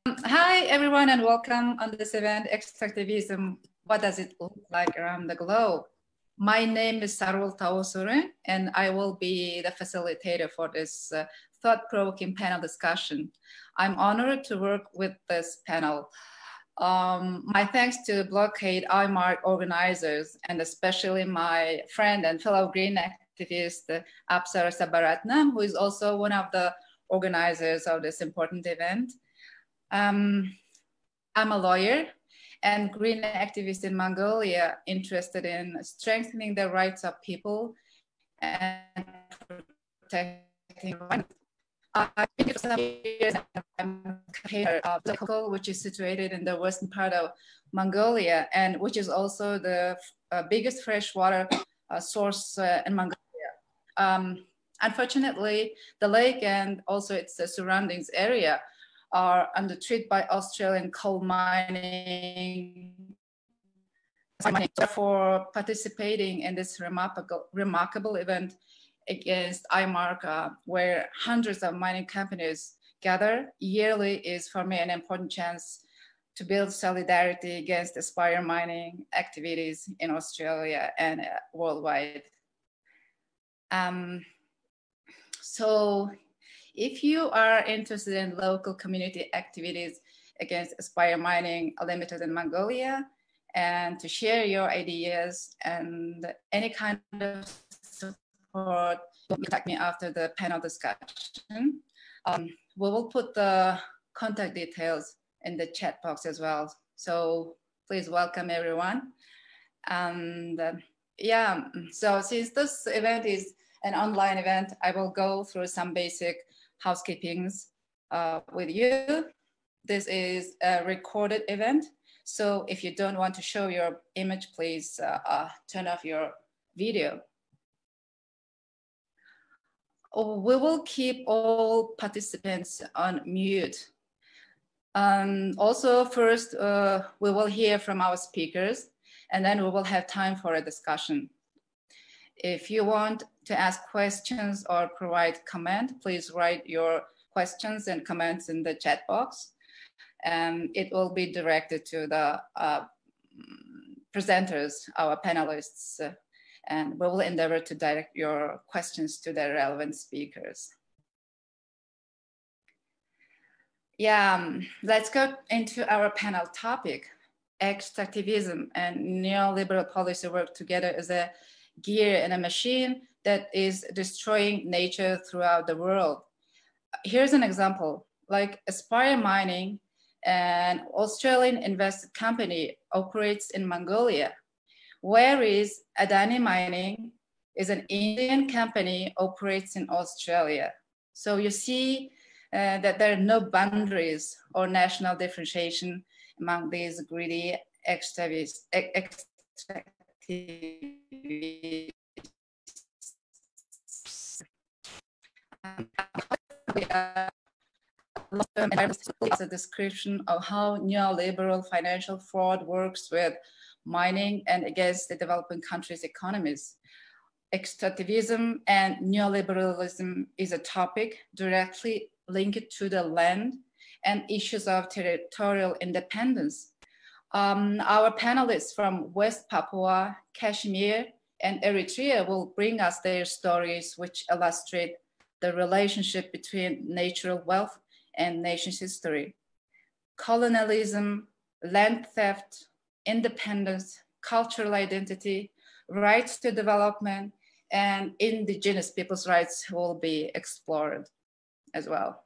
Hi, everyone, and welcome on this event, Extractivism, what does it look like around the globe? My name is Saruul Tovuusuren, and I will be the facilitator for this thought-provoking panel discussion. I'm honored to work with this panel. My thanks to Blockade Imarc organizers, and especially my friend and fellow green activist, Apsara Sabaratnam, who is also one of the organizers of this important event. I'm a lawyer and green activist in Mongolia, interested in strengthening the rights of people and protecting rights. I've been for some years. I'm a campaigner of Colloquial, which is situated in the western part of Mongolia, and which is also the biggest freshwater source in Mongolia. Unfortunately, the lake and also its surroundings area are under threat by Australian coal mining. Therefore, participating in this remarkable event against Imarc, where hundreds of mining companies gather yearly, is for me an important chance to build solidarity against aspire mining activities in Australia and worldwide. So if you are interested in local community activities against aspire mining limited in Mongolia, and to share your ideas and any kind of support, contact me after the panel discussion. We will put the contact details in the chat box as well. So please welcome everyone. And yeah, so since this event is an online event, I will go through some basic housekeepings with you. This is a recorded event. So if you don't want to show your image, please turn off your video. We will keep all participants on mute. Also, first, we will hear from our speakers, and then we will have time for a discussion. If you want to ask questions or provide comment, please write your questions and comments in the chat box. And it will be directed to the presenters, our panelists, and we will endeavor to direct your questions to the relevant speakers. Yeah, let's go into our panel topic. Extractivism and neoliberal policy work together as a gear in a machine that is destroying nature throughout the world. Here's an example, like Aspire Mining, an Australian invested company, operates in Mongolia, whereas Adani Mining is an Indian company, operates in Australia. So you see that there are no boundaries or national differentiation among these greedy extractivists. It's a description of how neoliberal financial fraud works with mining and against the developing countries' economies. Extractivism and neoliberalism is a topic directly linked to the land and issues of territorial independence. Our panelists from West Papua, Kashmir, and Eritrea will bring us their stories, which illustrate the relationship between natural wealth and nation's history. Colonialism, land theft, independence, cultural identity, rights to development, and indigenous people's rights will be explored as well.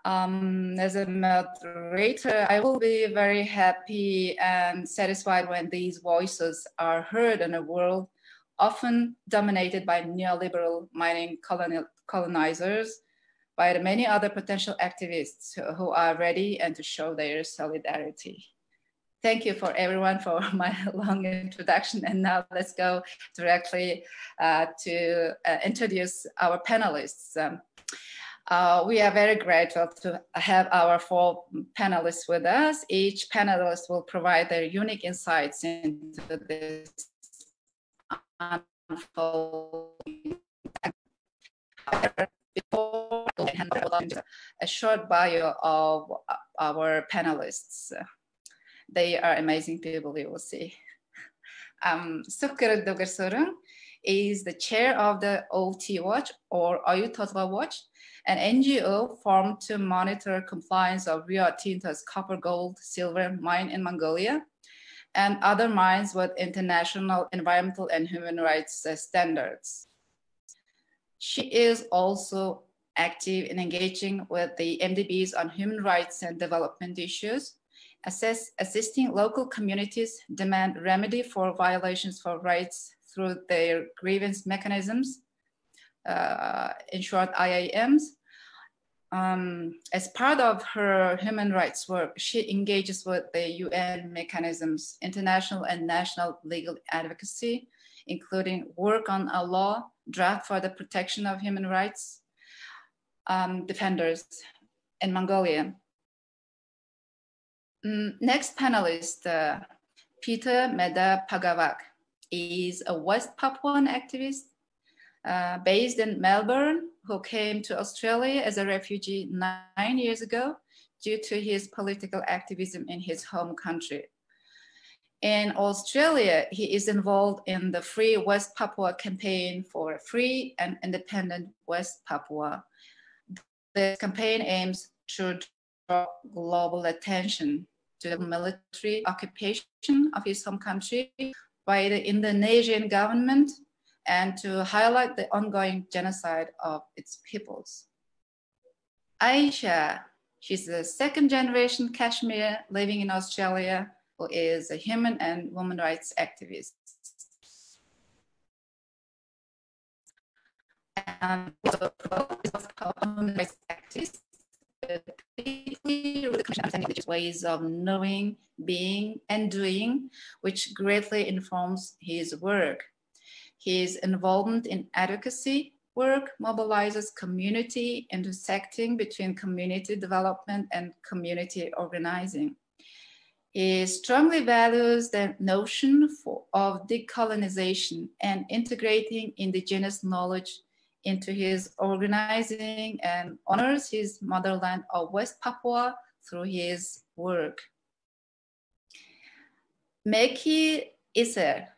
As a moderator, I will be very happy and satisfied when these voices are heard in a world often dominated by neoliberal mining colonizers, by the many other potential activists who are ready and to show their solidarity. Thank you for everyone for my long introduction. And now let's go directly to introduce our panelists. We are very grateful to have our 4 panelists with us. Each panelist will provide their unique insights into this unfolding. Before a short bio of our panelists. They are amazing people, you will see. Sukhgerel Dugersuren is the chair of the OT Watch, or Untitled Watch, an NGO formed to monitor compliance of Rio Tinto's copper, gold, silver mine in Mongolia and other mines with international environmental and human rights standards. She is also active in engaging with the MDBs on human rights and development issues, assisting local communities demand remedy for violations for rights through their grievance mechanisms, in short, IAMs. As part of her human rights work, she engages with the UN mechanisms, international and national legal advocacy, including work on a law draft for the protection of human rights defenders in Mongolia. Next panelist, Peter Meda Pagawak, is a West Papuan activist based in Melbourne, who came to Australia as a refugee 9 years ago due to his political activism in his home country. In Australia, he is involved in the Free West Papua campaign for a free and independent West Papua. This campaign aims to draw global attention to the military occupation of his home country by the Indonesian government and to highlight the ongoing genocide of its peoples. Aisha, she's a second-generation Kashmir living in Australia, who is a human and women rights activist. And also human rights activist, ways of knowing, being, and doing, which greatly informs his work. His involvement in advocacy work mobilizes community, intersecting between community development and community organizing. He strongly values the notion of decolonization and integrating indigenous knowledge into his organizing, and honors his motherland of West Papua through his work. Meki Iser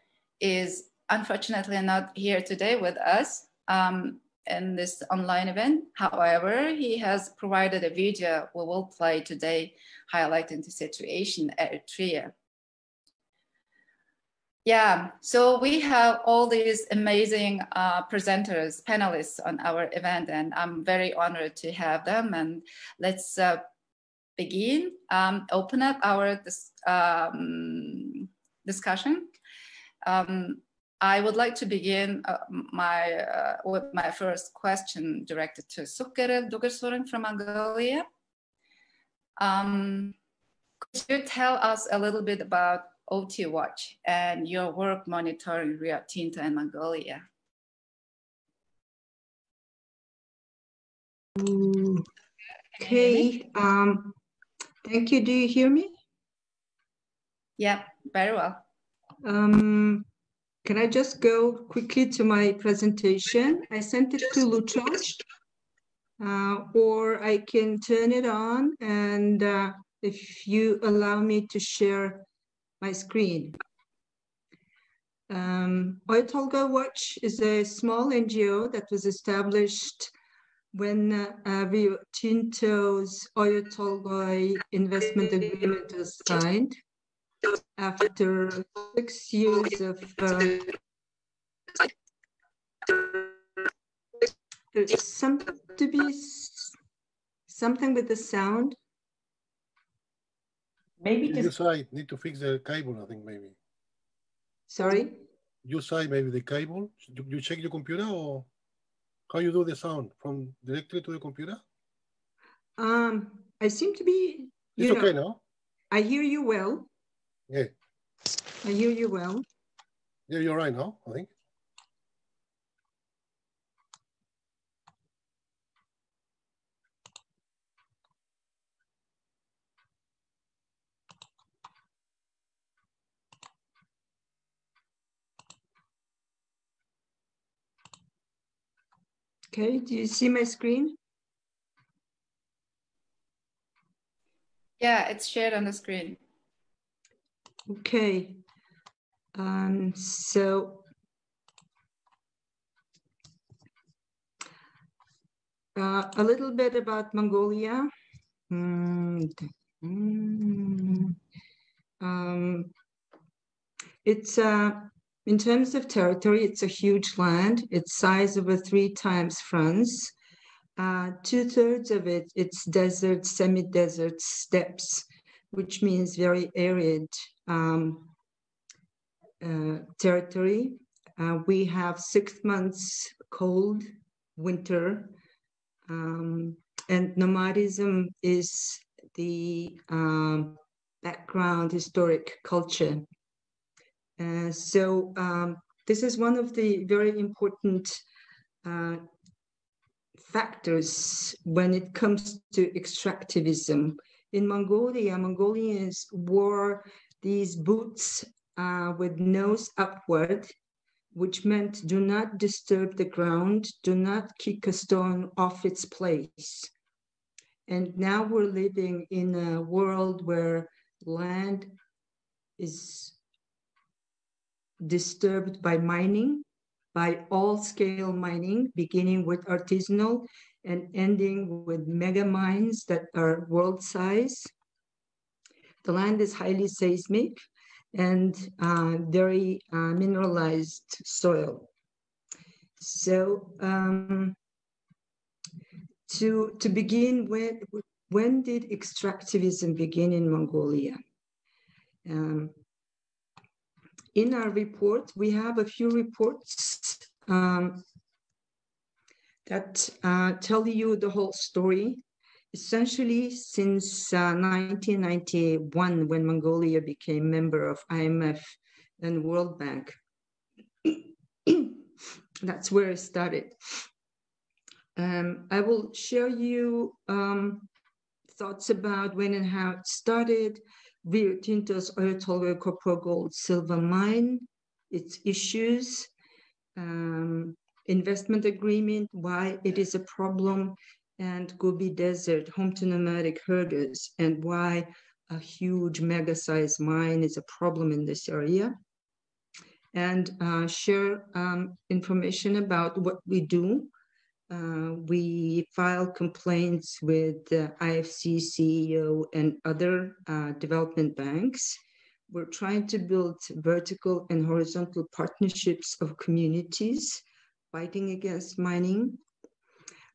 is unfortunately not here today with us in this online event. However, he has provided a video we will play today highlighting the situation at Eritrea. Yeah, so we have all these amazing presenters, panelists on our event, and I'm very honored to have them. And let's begin, open up our discussion. I would like to begin with my first question directed to Sukhgerel Dugersuren from Mongolia. Could you tell us a little bit about OT Watch and your work monitoring Rio Tinto in Mongolia? Okay, thank you. Do you hear me? Yeah, very well. Can I just go quickly to my presentation? I sent it to Lucho, or I can turn it on, and if you allow me to share my screen. Untitled Watch is a small NGO that was established when Rio Tinto's Untitled investment agreement was signed. After 6 years of there's something with the sound. Maybe your side need to fix the cable, I think maybe. Sorry? Your side, maybe the cable. You check your computer, or how you do the sound from directly to the computer? I seem to be, it's okay now. I hear you well. Yeah. I hear you well. Yeah, you're right now, I think. Okay, do you see my screen? Yeah, it's shared on the screen. Okay. So a little bit about Mongolia. It's in terms of territory, it's a huge land. It's size over 3 times France. 2/3 of it, it's desert, semi-desert steppes, which means very arid territory. We have 6 months cold winter, and nomadism is the background historic culture. So this is one of the very important factors when it comes to extractivism. In Mongolia, Mongolians wore these boots with nose upward, which meant do not disturb the ground, do not kick a stone off its place. And now we're living in a world where land is disturbed by mining, by all-scale mining, beginning with artisanal and ending with mega mines that are world size. The land is highly seismic and very mineralized soil. So to begin with, when did extractivism begin in Mongolia? In our report, we have a few reports that tell you the whole story. Essentially, since 1991, when Mongolia became member of IMF and World Bank, that's where it started. I will share you thoughts about when and how it started, Rio Tinto's Oyu Tolgoi copper gold silver mine, its issues, investment agreement, why it is a problem, and Gobi Desert, home to nomadic herders, and why a huge mega-sized mine is a problem in this area, and share information about what we do. We file complaints with the IFC CEO and other development banks. We're trying to build vertical and horizontal partnerships of communities fighting against mining.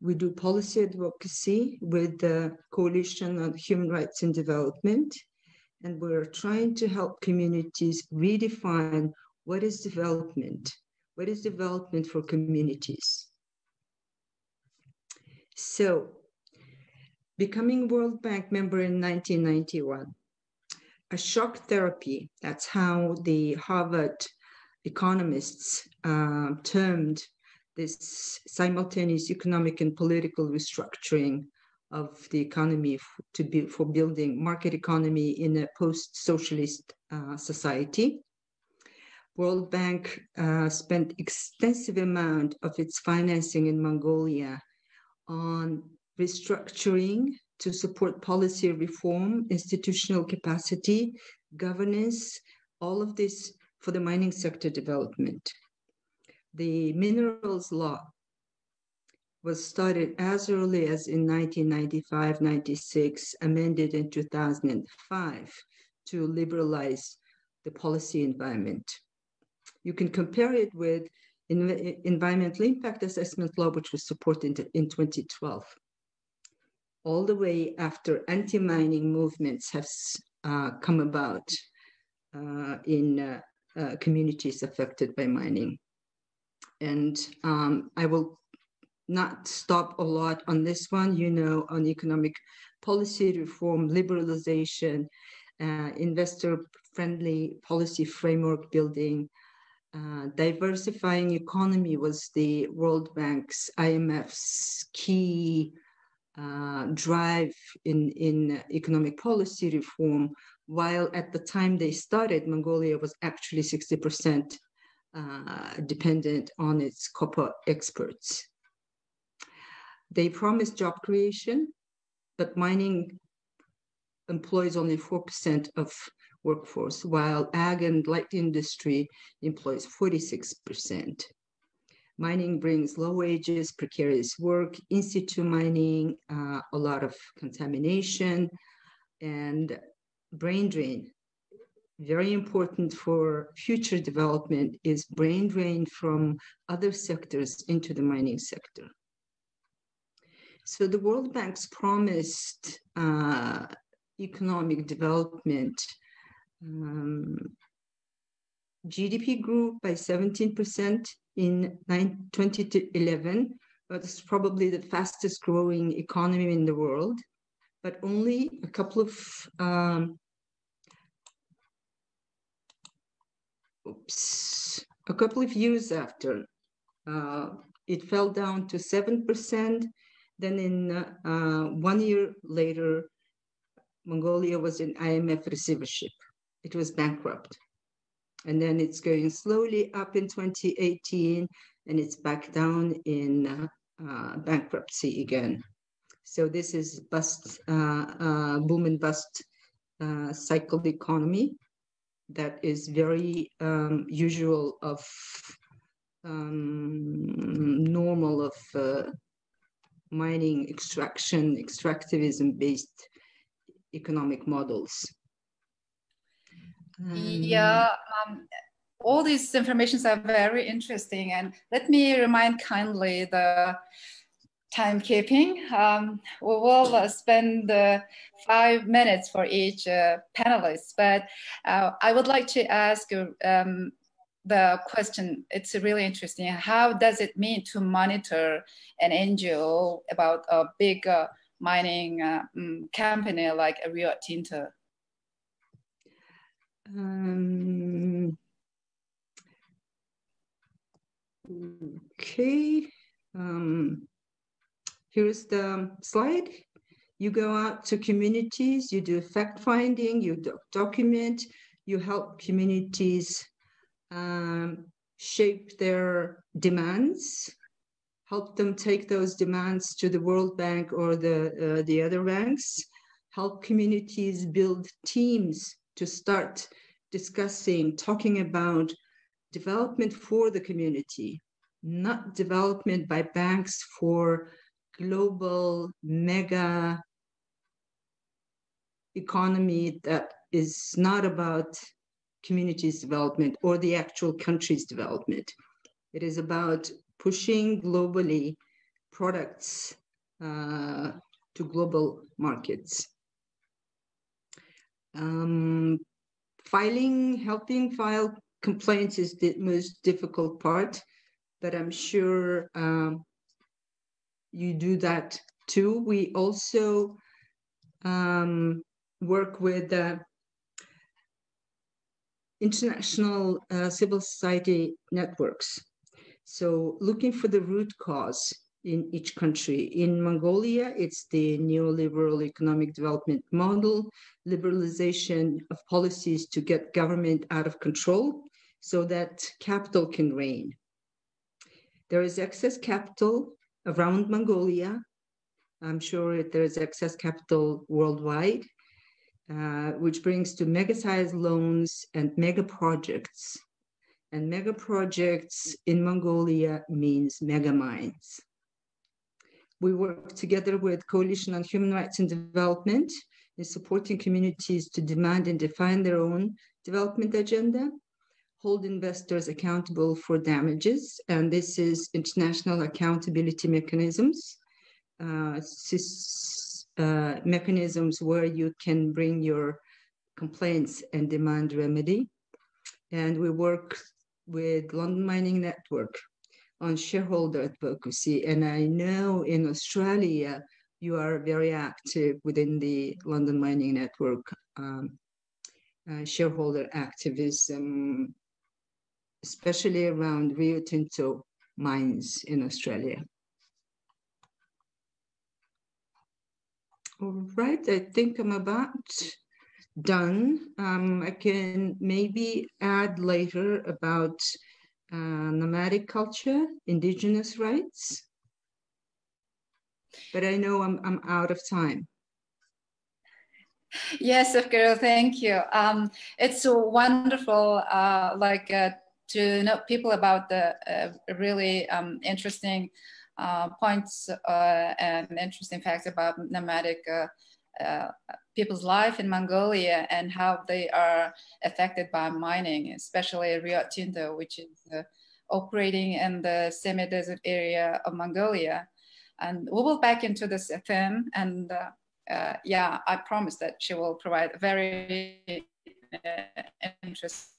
We do policy advocacy with the Coalition on Human Rights and Development, and we're trying to help communities redefine what is development. What is development for communities? So, becoming World Bank member in 1991, a shock therapy, that's how the Harvard economists termed this simultaneous economic and political restructuring of the economy for building market economy in a post-socialist society. World Bank spent extensive amount of its financing in Mongolia on restructuring to support policy reform, institutional capacity, governance, all of this for the mining sector development. The minerals law was started as early as in 1995-96, amended in 2005 to liberalize the policy environment. You can compare it with environmental impact assessment law, which was supported in 2012. All the way after anti-mining movements have come about in communities affected by mining. And I will not stop a lot on this one, you know, on economic policy reform, liberalization, investor-friendly policy framework building, diversifying economy was the World Bank's, IMF's key drive in economic policy reform, while at the time they started, Mongolia was actually 60% dependent on its copper exports. They promised job creation, but mining employs only 4% of workforce, while ag and light industry employs 46%. Mining brings low wages, precarious work, in situ mining, a lot of contamination, and brain drain. Very important for future development is brain drain from other sectors into the mining sector. So the World Bank's promised economic development, GDP grew by 17% in 2011, but it's probably the fastest growing economy in the world. But only a couple of years after, it fell down to 7%. Then in 1 year later, Mongolia was in IMF receivership. It was bankrupt. And then it's going slowly up in 2018, and it's back down in bankruptcy again. So this is bust, boom and bust cycle economy that is very usual of normal of mining, extraction, extractivism-based economic models. Yeah, all these informations are very interesting. And let me remind kindly the timekeeping. We will spend 5 minutes for each panelist, but I would like to ask the question. It's really interesting. How does it mean to monitor an NGO about a big mining company like Rio Tinto? Okay. Here's the slide. You go out to communities, you do fact finding, you document, you help communities shape their demands, help them take those demands to the World Bank or the other banks, help communities build teams to start discussing, talking about development for the community, not development by banks for global mega economy that is not about communities' development or the actual country's development. It is about pushing globally products to global markets. Helping file complaints is the most difficult part, but I'm sure you do that too. We also work with international civil society networks. So looking for the root cause in each country. In Mongolia, it's the neoliberal economic development model, liberalization of policies to get government out of control so that capital can reign. There is excess capital around Mongolia. I'm sure there is excess capital worldwide, which brings to mega-sized loans and mega projects. And mega projects in Mongolia means mega mines. We work together with Coalition on Human Rights and Development in supporting communities to demand and define their own development agenda, hold investors accountable for damages, and this is international accountability mechanisms, mechanisms where you can bring your complaints and demand remedy. And we work with London Mining Network on shareholder advocacy. And I know in Australia, you are very active within the London Mining Network, shareholder activism, especially around Rio Tinto mines in Australia. All right, I think I'm about done. I can maybe add later about nomadic culture, indigenous rights, but I know I'm out of time. Yes, Sukhgerel, thank you. It's so wonderful, to know people about the really interesting points and interesting facts about nomadic people's life in Mongolia and how they are affected by mining, especially Rio Tinto, which is operating in the semi-desert area of Mongolia. And we will back into this theme, and yeah, I promise that she will provide very interesting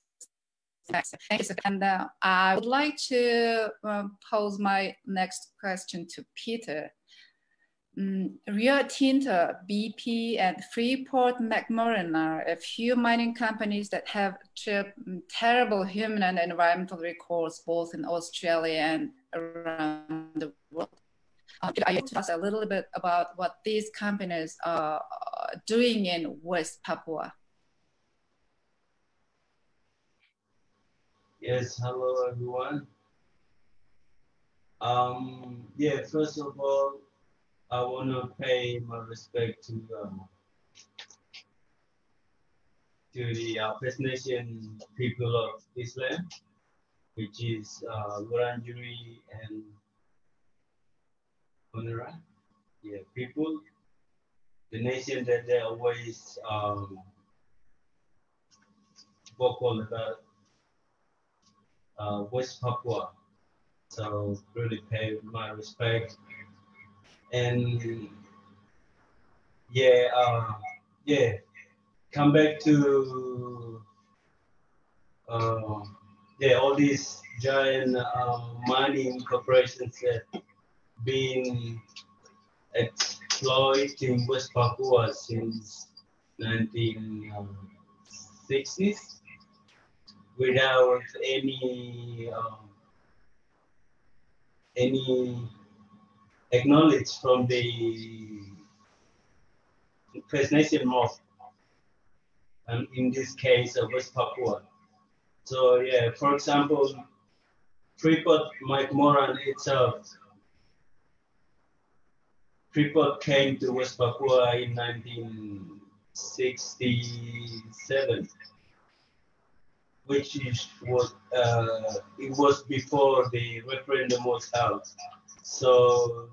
facts. And I would like to pose my next question to Peter. Rio Tinto, BP, and Freeport-McMoRan are a few mining companies that have terrible human and environmental records both in Australia and around the world. Are you able to tell us a little bit about what these companies are doing in West Papua? Yes, hello everyone. Yeah, first of all, I want to pay my respect to the First Nation people of this land, which is Wurunjeri and Mongolia. Yeah, people, the nation that they always vocal about West Papua. So really pay my respect. And yeah, yeah, come back to yeah, all these giant mining corporations that been exploiting West Papua since 1960s without any acknowledged from the First Nation mob, and in this case West Papua. So yeah, for example, Freeport-McMoRan itself, Freeport came to West Papua in 1967, which was it was before the referendum was held. So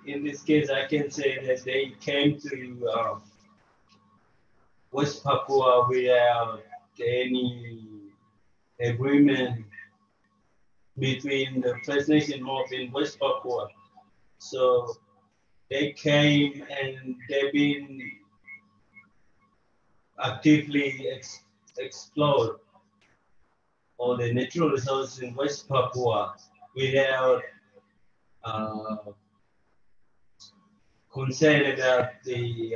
in this case, I can say that they came to West Papua without any agreement between the First Nation mob in West Papua. So they came and they've been actively explored all the natural resources in West Papua without concern about the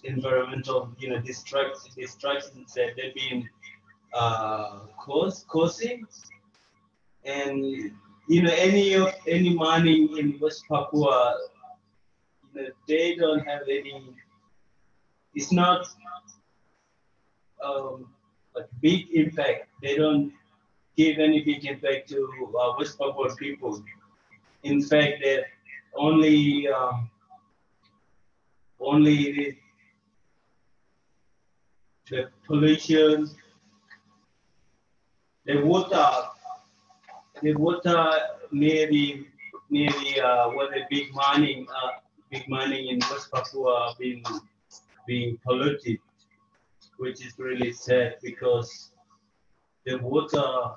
environmental, distractions that they've been causing, and any mining in West Papua, they don't have any. It's not a big impact. They don't give any big impact to West Papua people. In fact, that only the pollution, the water near the where the big mining in West Papua being polluted, which is really sad because the water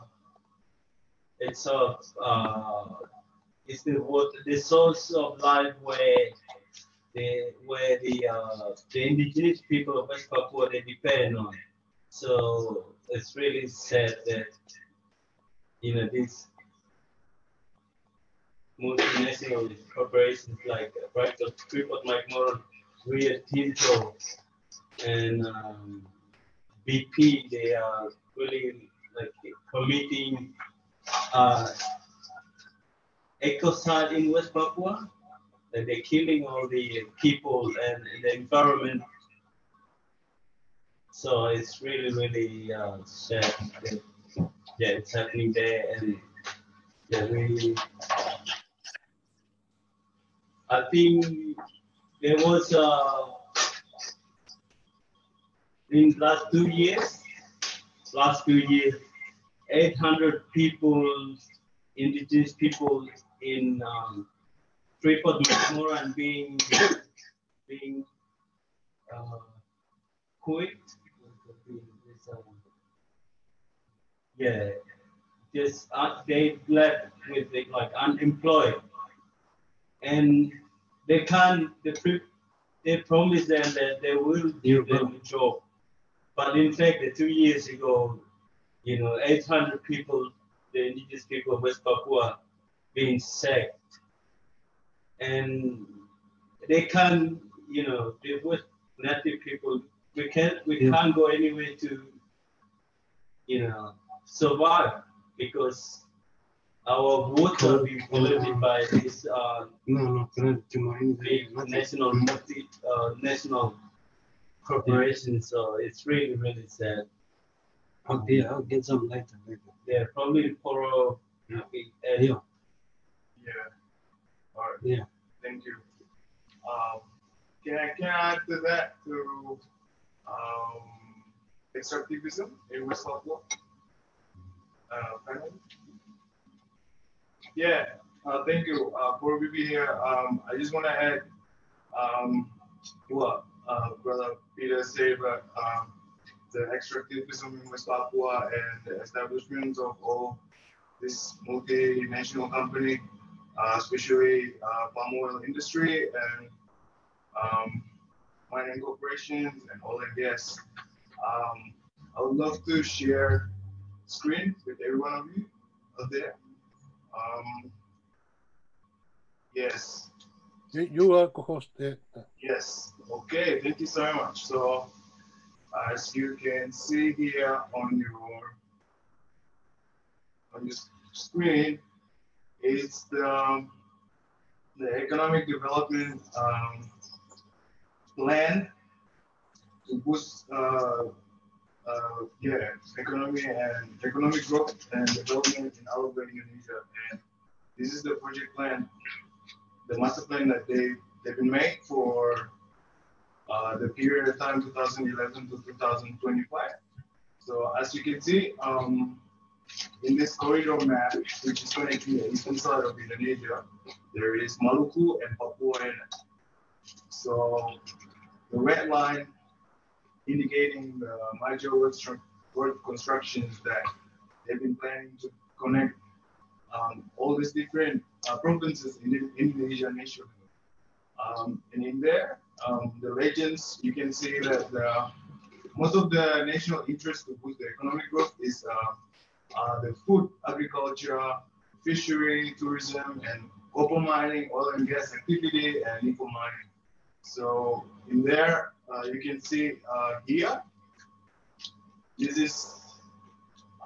itself is the source of life where the indigenous people of West Papua they depend on. So it's really sad that these multinational corporations like Freeport-McMoRan, Rio Tinto, and BP, they are really committing ecocide in West Papua. That they're killing all the people and the environment. So it's really, really sad that it's happening there, and we I think there was in last 2 years, 800 people, indigenous people in Freeport, McMoran being quit. Yeah, just they left with like unemployed, and they can't. They promised them that they will give them a job, but in fact, 2 years ago, 800 people, the indigenous people of West Papua, being sacked, and they can't. They were native people. We can't go anywhere to, survive because our water be polluted by this big national corporations. So it's really, really sad. I'll get some later. Yeah, probably for Yeah. Yeah. All right. Yeah. Thank you. Can I add to that extractivism in West Papua? Yeah. Thank you. For we be here, I just want to add what Brother Peter said about the extractivism in West Papua and the establishment of all this multinational company, especially palm oil industry and mining corporations and oil and gas. I would love to share screen with every one of you out there. Yes. You are co-host. Yes. Okay. Thank you so much. So, as you can see here on your screen, it's the economic development plan to boost economic growth and development in all over Indonesia. And this is the project plan, the master plan that they've been made for the period of time 2011 to 2025. So as you can see, in this corridor map, which is connecting the eastern side of Indonesia, there is Maluku and Papua in it. So the red line indicating the major work constructions that they've been planning to connect all these different provinces in Indonesia nation. And in there, the legends, you can see that most of the national interest to boost the economic growth is the food, agriculture, fishery, tourism, and copper mining, oil and gas activity, and nickel mining. So in there, you can see here, this is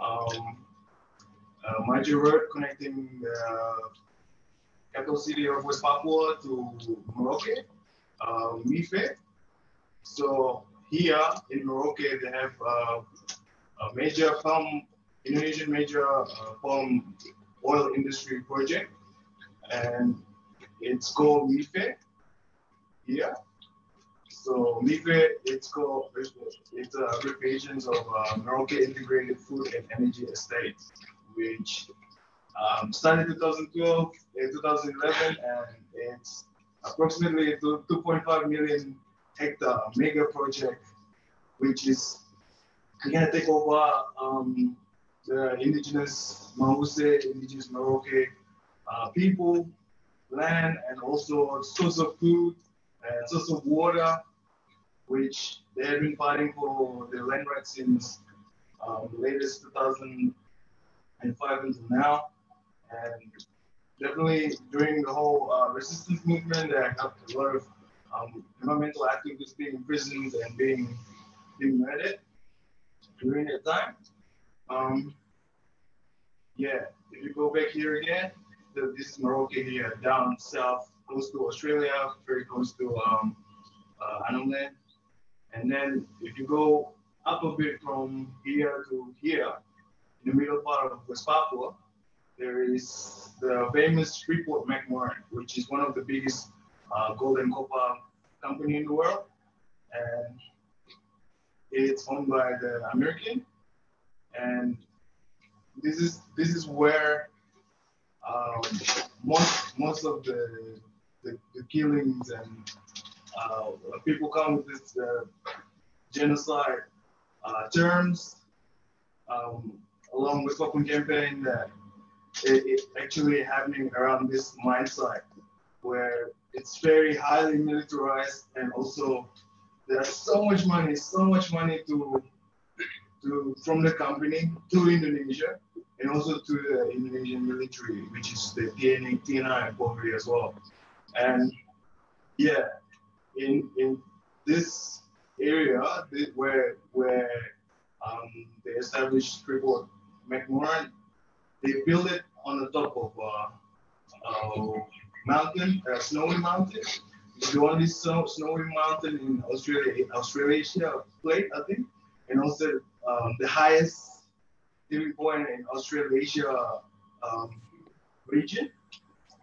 a major road connecting the capital city of West Papua to Merauke, Mife. So here in Merauke, they have a major Indonesian major palm oil industry project, and it's called Mife here. So Mife, it's abbreviations of Merauke Integrated Food and Energy Estate, which started in 2012, 2011, and it's approximately 2.5 million hectare mega project, which is going to take over the indigenous Mawuse, indigenous Merauke people, land, and also source of food and source of water, which they have been fighting for the land rights since the latest 2005 until now. And definitely during the whole resistance movement, there have a lot of environmental activists being imprisoned and being murdered during that time. Yeah, if you go back here again, this is Merauke here, down south, close to Australia, very close to Annam Land. And then if you go up a bit from here to here, in the middle part of West Papua, there is the famous Freeport McMoran, which is one of the biggest gold and copper company in the world, and it's owned by the American. And this is where most of the killings and people come with this genocide terms, along with open campaign, that it's actually happening around this mine site, where it's very highly militarized, and also there's so much money from the company to Indonesia, and also to the Indonesian military, which is the TNI and Polri as well. And yeah, in this area where they established Freeport McMoran, they built it on the top of mountain, snowy mountain. It's the only snowy mountain in Australasia plate, I think, and also the highest tipping point in Australasia region.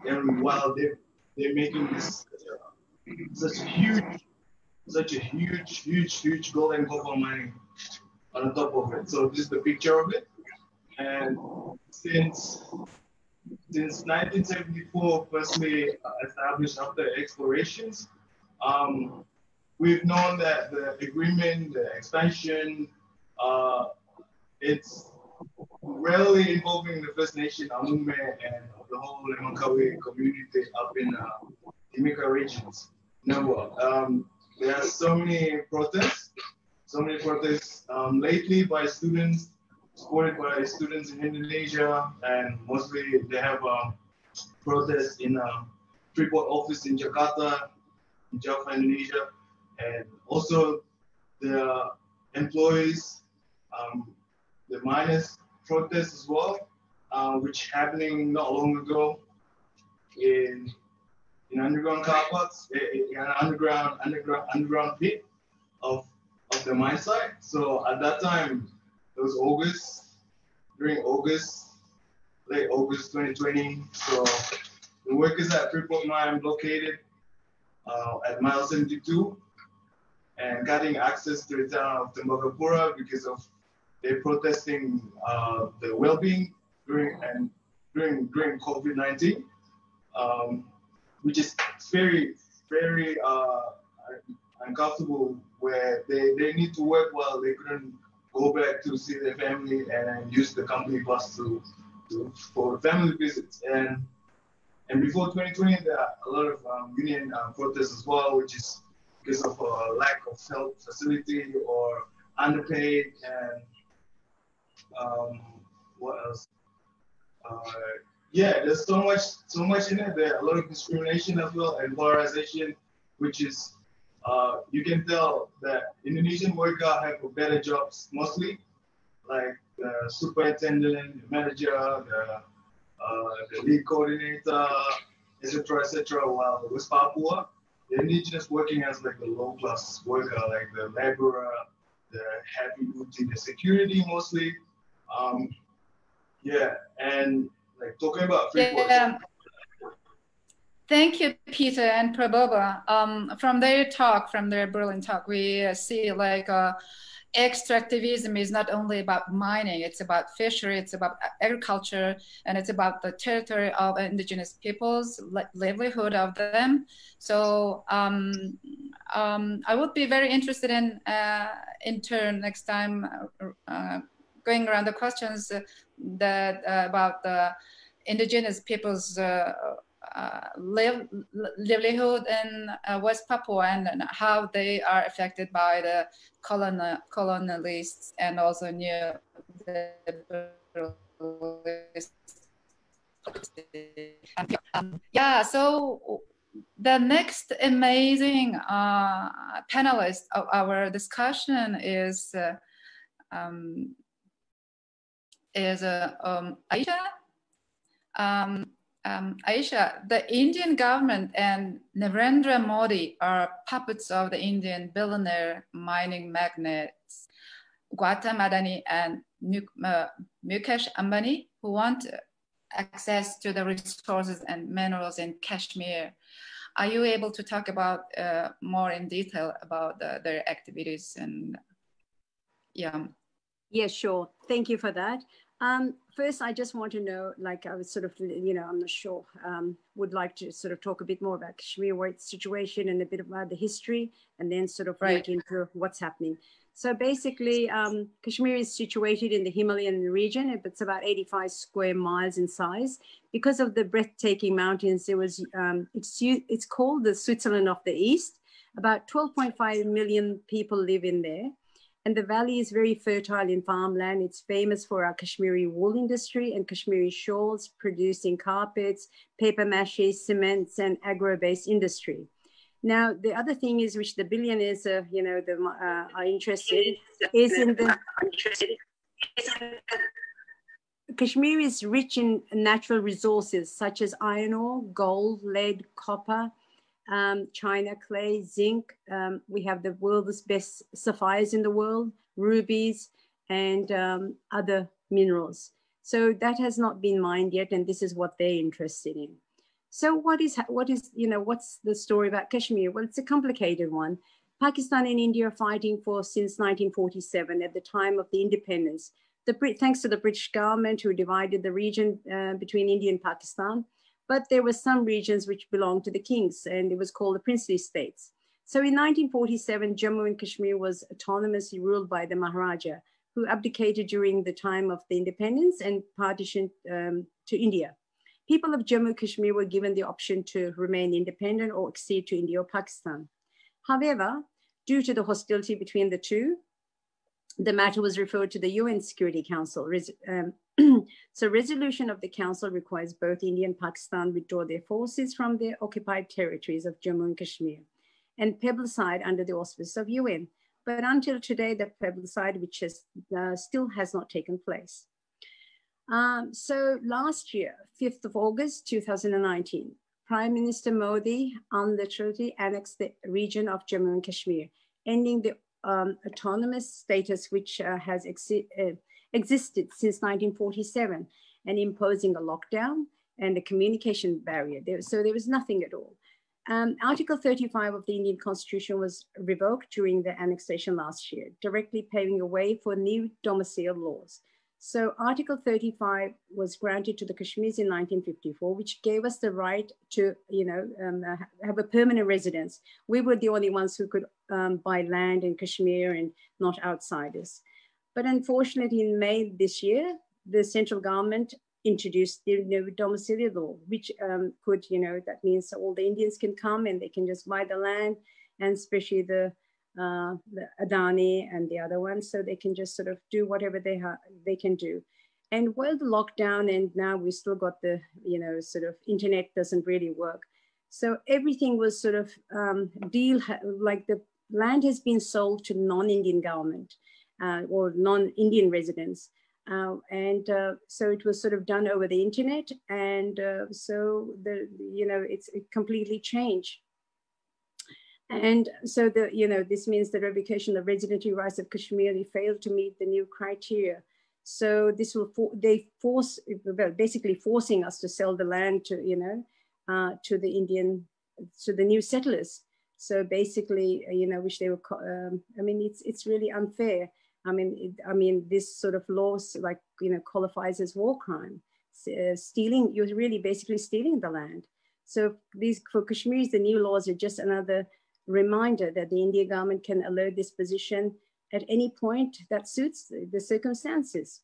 And while they're making this such a huge gold and copper mining on the top of it. So this is the picture of it. And since 1974, firstly established after explorations, we've known that the agreement, the expansion, it's rarely involving the First Nation, Amume, and the whole Lemakawi community up in Imarc regions. No, there are so many protests lately by students, supported by students in Indonesia, and mostly they have protests in Freeport office in Jakarta, in Java, Indonesia, and also the employees, the miners protests as well, which happening not long ago in underground car parks, in an underground pit of the mine site. So at that time, it was late August 2020. So the workers at Freeport Mine blockaded at mile 72 and cutting access to the town of Tembagapura because of they're protesting the well-being during COVID-19, which is very uncomfortable, where they need to work while they couldn't go back to see their family and use the company bus for family visits. And before 2020, there are a lot of union protests as well, which is because of lack of health facility or underpaid, and what else? Yeah, there's so much in it. There are a lot of discrimination as well, and polarization, which is you can tell that Indonesian workers have better jobs mostly, like the superintendent, the manager, the lead coordinator, etc. While West Papua, the indigenous working as like the low class worker, like the laborer, the heavy duty, the security mostly. Yeah, and like talking about Freeport. Yeah. Thank you, Peter and Prabhava. From their brilliant talk, we see like extractivism is not only about mining, it's about fishery, it's about agriculture, and it's about the territory of indigenous peoples, livelihood of them. So I would be very interested in turn next time going around the questions that about the indigenous peoples' livelihood in West Papua, and how they are affected by the colonialists and also neoliberalists. Yeah, so the next amazing panelist of our discussion is Aisha. Aisha, the Indian government and Narendra Modi are puppets of the Indian billionaire mining magnates Gautam Adani and Mukesh Ambani, who want access to the resources and minerals in Kashmir. Are you able to talk about more in detail about their activities and yeah? Yeah, sure. Thank you for that. First, I just want to know, like I was sort of, you know, I'm not sure, would like to sort of talk a bit more about Kashmir, what its situation and a bit about the history, and then sort of link into what's happening. So basically, Kashmir is situated in the Himalayan region. It's about 85 square miles in size. Because of the breathtaking mountains, it's called the Switzerland of the East. About 12.5 million people live in there. And the valley is very fertile in farmland. It's famous for our Kashmiri wool industry and Kashmiri shawls, producing carpets, paper mache, cements, and agro-based industry. Now, the other thing is, which the billionaires, you know, are interested, is in the Kashmir is rich in natural resources such as iron ore, gold, lead, copper, China clay, zinc. We have the world's best sapphires in the world, rubies, and other minerals. So that has not been mined yet, and this is what they're interested in. So what is you know, what's the story about Kashmir? Well, it's a complicated one. Pakistan and India are fighting since 1947 at the time of the independence. Thanks to the British government who divided the region between India and Pakistan. But there were some regions which belonged to the kings, and it was called the princely states. So in 1947, Jammu and Kashmir was autonomously ruled by the Maharaja, who abdicated during the time of the independence and partitioned to India. People of Jammu and Kashmir were given the option to remain independent or accede to India or Pakistan. However, due to the hostility between the two, the matter was referred to the UN Security Council. So resolution of the council requires both India and Pakistan withdraw their forces from their occupied territories of Jammu and Kashmir and plebiscite under the auspices of UN. But until today, that plebiscite, which still has not taken place. So last year, 5th of August, 2019, Prime Minister Modi unilaterally annexed the region of Jammu and Kashmir, ending the autonomous status which has existed since 1947 and imposing a lockdown and a communication barrier. So there was nothing at all. Article 35 of the Indian Constitution was revoked during the annexation last year, directly paving a way for new domicile laws. So Article 35 was granted to the Kashmiris in 1954, which gave us the right to, you know, have a permanent residence. We were the only ones who could buy land in Kashmir and not outsiders. But unfortunately, in May this year, the central government introduced the new domiciliary law, which could, you know, that means all the Indians can come and they can just buy the land, and especially the Adani and the other ones, so they can just sort of do whatever they can do. And while the lockdown, and now we still got the, you know, sort of internet doesn't really work. So everything was sort of like the land has been sold to non-Indian government or non-Indian residents. So it was sort of done over the internet. And so it's completely changed. And so this means the revocation of residency rights of Kashmir, they failed to meet the new criteria. So this will basically forcing us to sell the land to, to the new settlers. So basically, which they were, it's really unfair. This sort of laws qualifies as war crime. Stealing, you're really basically stealing the land. So for Kashmiris, the new laws are just another reminder that the Indian government can alert this position at any point that suits the circumstances.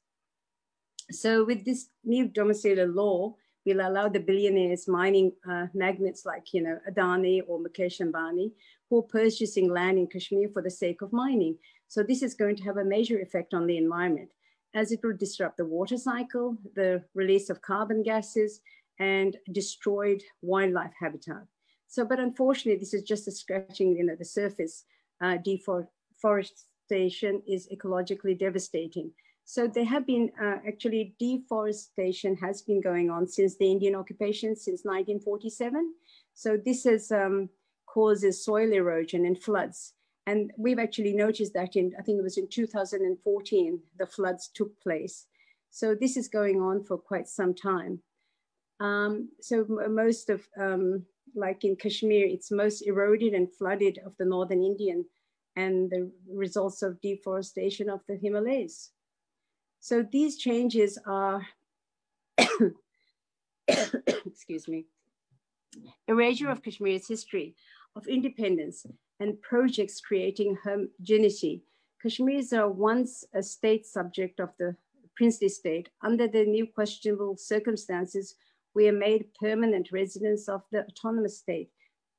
So with this new domiciliary law, we'll allow the billionaires, mining magnates like Adani or Mukesh Ambani, who are purchasing land in Kashmir for the sake of mining. So this is going to have a major effect on the environment, as it will disrupt the water cycle, the release of carbon gases, and destroyed wildlife habitat. So, but unfortunately, this is just a scratching, the surface. Deforestation is ecologically devastating. So there have been, actually deforestation has been going on since the Indian occupation, since 1947. So this has causes soil erosion and floods. And we've actually noticed that I think it was in 2014, the floods took place. So this is going on for quite some time. Most of, like in Kashmir, it's most eroded and flooded of the northern Indian and the results of deforestation of the Himalayas. So these changes are, excuse me, erasure of Kashmir's history of independence and projects creating homogeneity. Kashmiris are once a state subject of the princely state. Under the new questionable circumstances, we are made permanent residents of the autonomous state,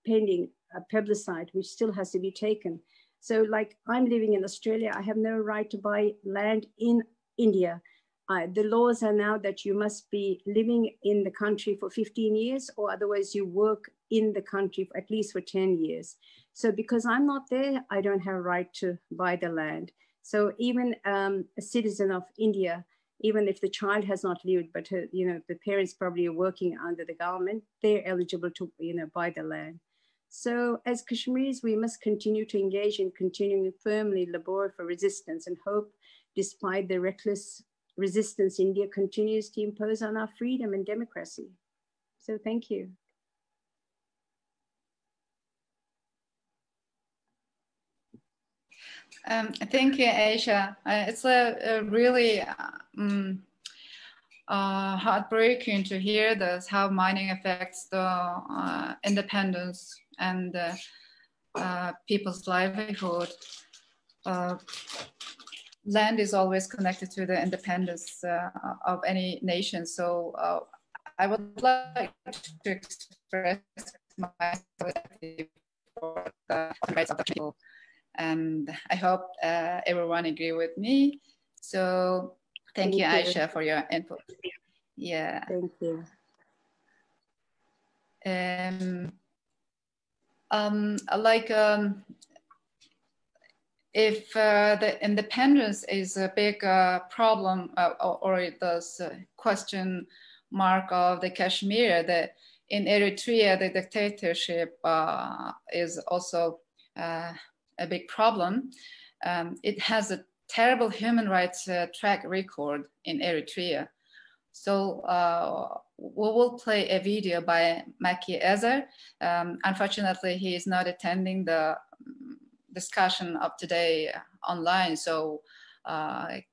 pending a plebiscite, which still has to be taken. So like I'm living in Australia, I have no right to buy land in India. The laws are now that you must be living in the country for 15 years, or otherwise you work in the country for at least for 10 years. So because I'm not there, I don't have a right to buy the land. So even a citizen of India, even if the child has not lived, but the parents probably are working under the government, they're eligible to buy the land. So as Kashmiris, we must continue to engage in continuing firmly labor for resistance and hope, despite the reckless resistance India continues to impose on our freedom and democracy. So thank you. Thank you, Aisha. It's a really heartbreaking to hear this, how mining affects the independence and people's livelihood. Land is always connected to the independence of any nation. So I would like to express my solidarity for the rights of the people. And I hope everyone agree with me. So thank you, Aisha, for your input. Yeah. Thank you. If the independence is a big problem, or it does question mark of the Kashmir, in Eritrea, the dictatorship is also a big problem. It has a terrible human rights track record in Eritrea. So we will play a video by Maki Ezer. Unfortunately, he is not attending the discussion of today online. So we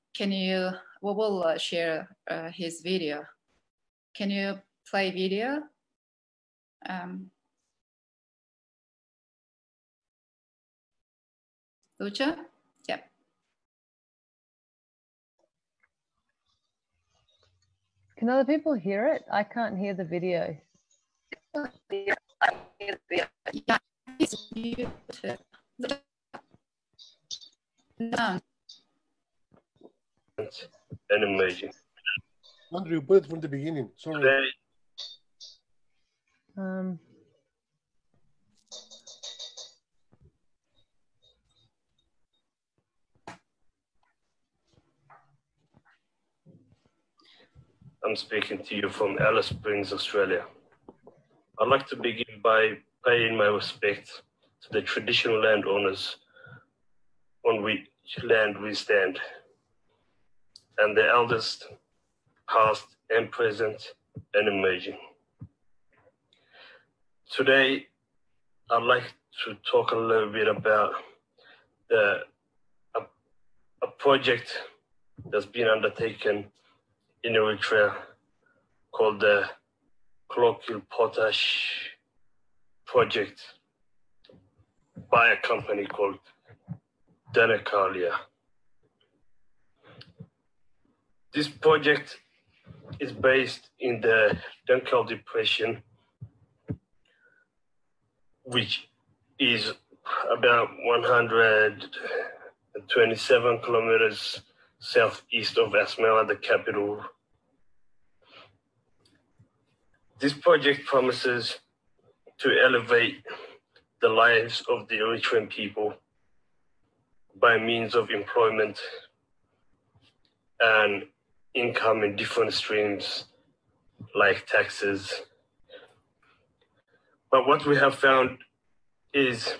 will share his video. Can you play video? Lucha? Yep. Can other people hear it? I can't hear the video. Yeah, it's muted. No. And emerging. Andrew, put it from the beginning. Sorry. I'm speaking to you from Alice Springs, Australia. I'd like to begin by paying my respect to the traditional landowners on which land we stand, and the eldest, past and present and emerging. Today, I'd like to talk a little bit about a project that's been undertaken in Eritrea called the Colloquial Potash project by a company called Danacalia. This project is based in the Dunkeld Depression, which is about 127 kilometers southeast of Asmara, the capital. This project promises to elevate the lives of the Eritrean people by means of employment and income in different streams like taxes. But what we have found is,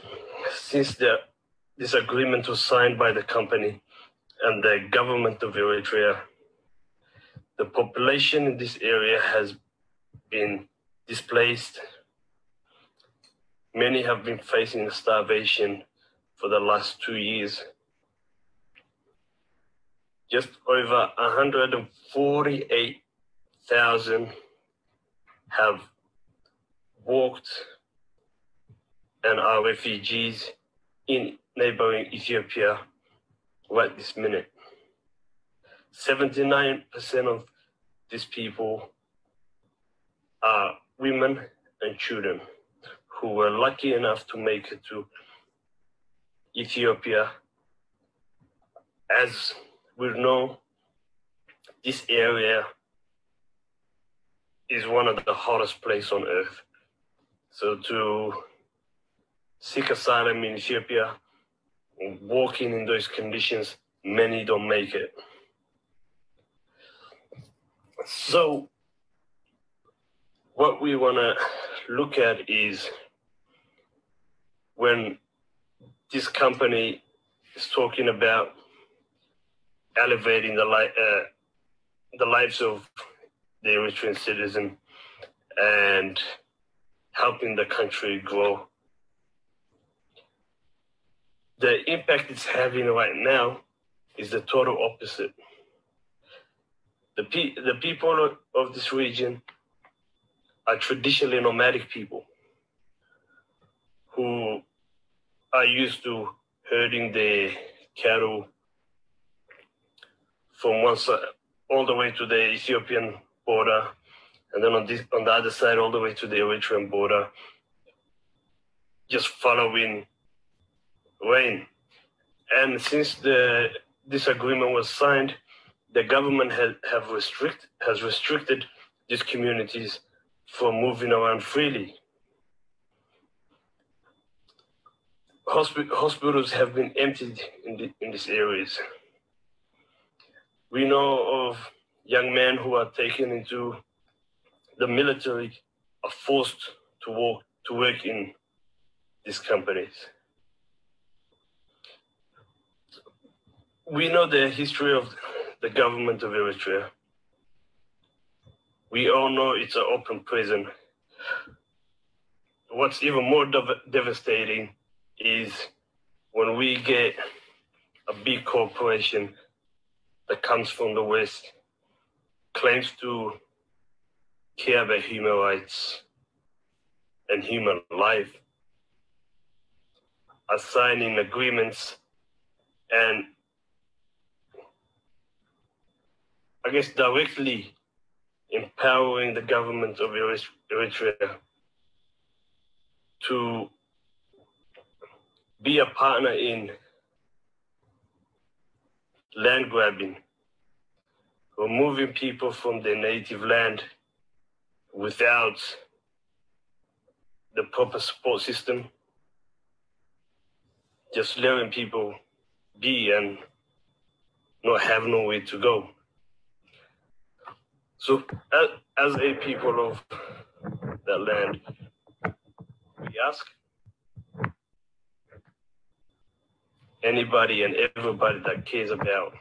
since this agreement was signed by the company and the government of Eritrea, the population in this area has been displaced. Many have been facing starvation for the last 2 years. Just over 148,000 have walked and are refugees in neighboring Ethiopia right this minute. 79% of these people are women and children who were lucky enough to make it to Ethiopia. As we know, this area is one of the hottest places on earth. So to seek asylum in Ethiopia, walking in those conditions, many don't make it. So what we want to look at is when this company is talking about elevating the lives of the Eritrean citizen and helping the country grow. The impact it's having right now is the total opposite. The people of this region are traditionally nomadic people who are used to herding their cattle from one side all the way to the Ethiopian border, and then on the other side all the way to the Eritrean border, just following rain. And since this agreement was signed, the government has restricted these communities from moving around freely. Hospitals have been emptied in these areas. We know of young men who are taken into the military, are forced to work in these companies. We know the history of the government of Eritrea. We all know it's an open prison. What's even more devastating is when we get a big corporation that comes from the West, claims to care about human rights and human life, are signing agreements and I guess directly empowering the government of Eritrea to be a partner in land grabbing, removing people from their native land without the proper support system, just letting people be and not have nowhere to go. So as a people of that land, we ask anybody and everybody that cares about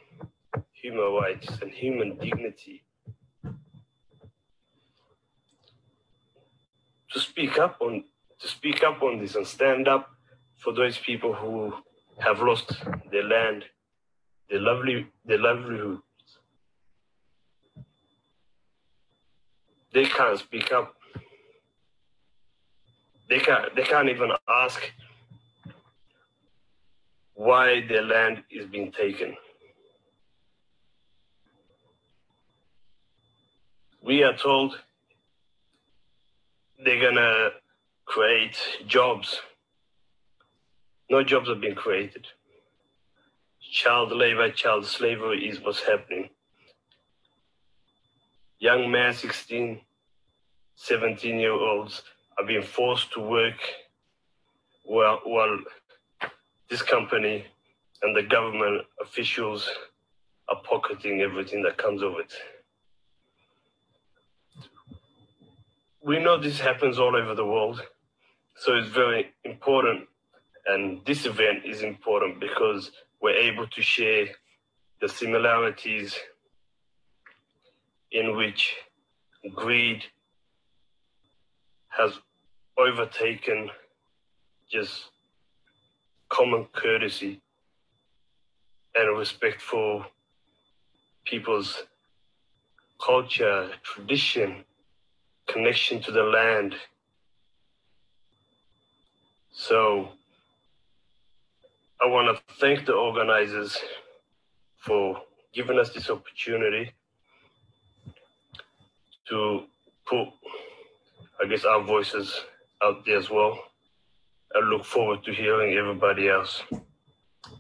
human rights and human dignity to speak up on this and stand up for those people who have lost their land, their livelihood. They can't speak up. They can't even ask why their land is being taken. We are told they're gonna create jobs. No jobs have been created. Child labor, child slavery is what's happening. Young men, 16, 17-year-olds are being forced to work while this company and the government officials are pocketing everything that comes of it. We know this happens all over the world, so it's very important, and this event is important because we're able to share the similarities in which greed has overtaken just common courtesy and respect for people's culture, tradition, connection to the land. So I want to thank the organizers for giving us this opportunity to put, I guess, our voices out there as well. I look forward to hearing everybody else.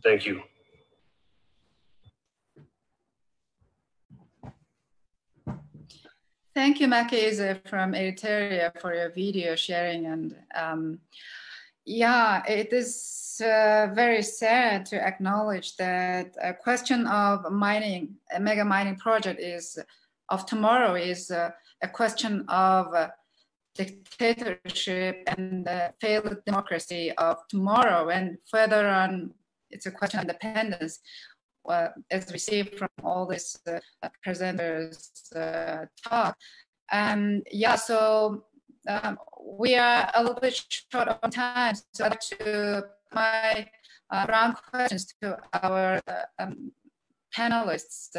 Thank you. Thank you, Makeze from Eritrea, for your video sharing. And yeah, it is very sad to acknowledge that a question of mining, a mega mining project of tomorrow is a question of dictatorship and the failed democracy of tomorrow. And further on, it's a question of independence. As we see from all these presenters' talk. Yeah, so we are a little bit short on time, so I'd like to my round questions to our panelists.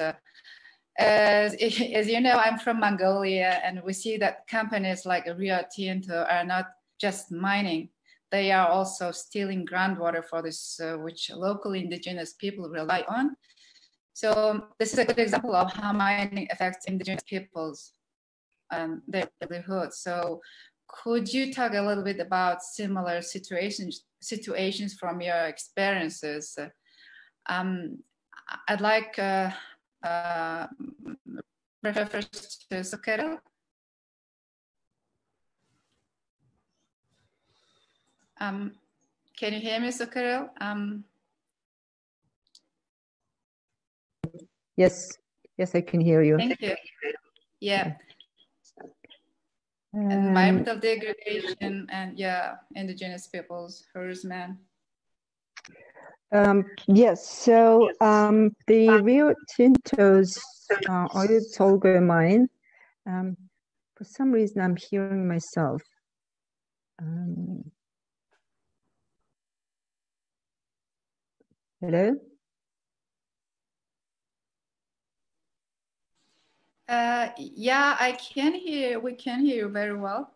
As you know, I'm from Mongolia, and we see that companies like Rio Tinto are not just mining. They are also stealing groundwater for this, which local indigenous people rely on. So this is a good example of how mining affects indigenous peoples and their livelihoods. So could you talk a little bit about similar situations from your experiences? I'd like refer first to Sukhgerel. Can you hear me, Sukhgerel? Yes, I can hear you. Thank you. Yeah. Environmental degradation and yeah, indigenous peoples, herdsmen. Yes, so the Rio Tinto's Oyu Tolgoi mine, for some reason I'm hearing myself. Hello? Yeah, I can hear. We can hear you very well.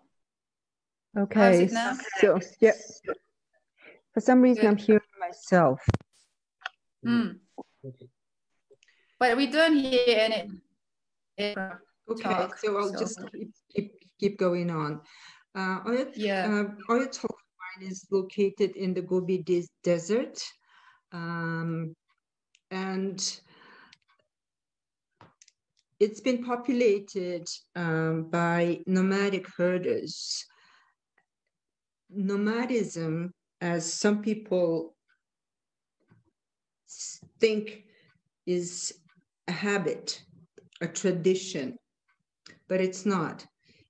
Okay. How's it now? So yeah, for some reason Good. I'm hearing myself. But we don't hear any. Okay, so I'll just keep going on. Oyu Tolgoi mine is located in the Gobi Desert, and it's been populated by nomadic herders. Nomadism, as some people think, is a habit, a tradition, but it's not.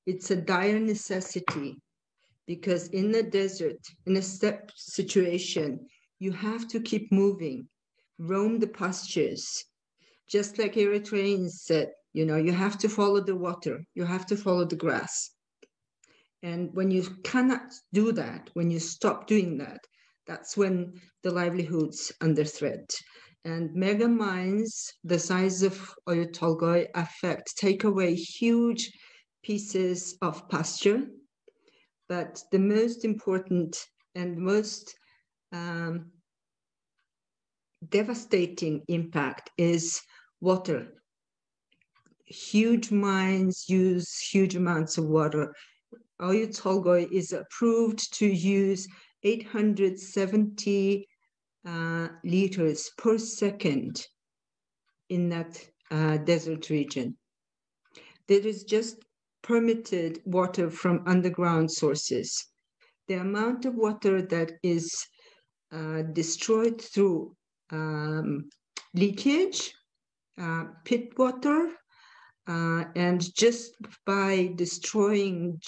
It's a dire necessity, because in the desert, in a steppe situation, you have to keep moving, roam the pastures. Just like Eritreans said, you know, you have to follow the water, you have to follow the grass. And when you cannot do that, when you stop doing that, that's when the livelihood's under threat. And mega mines, the size of Oyu Tolgoi, take away huge pieces of pasture. But the most important and most devastating impact is water. Huge mines use huge amounts of water. Oyu Tolgoi is approved to use 870 liters per second in that desert region. There is just permitted water from underground sources. The amount of water that is destroyed through leakage, pit water, and just by destroying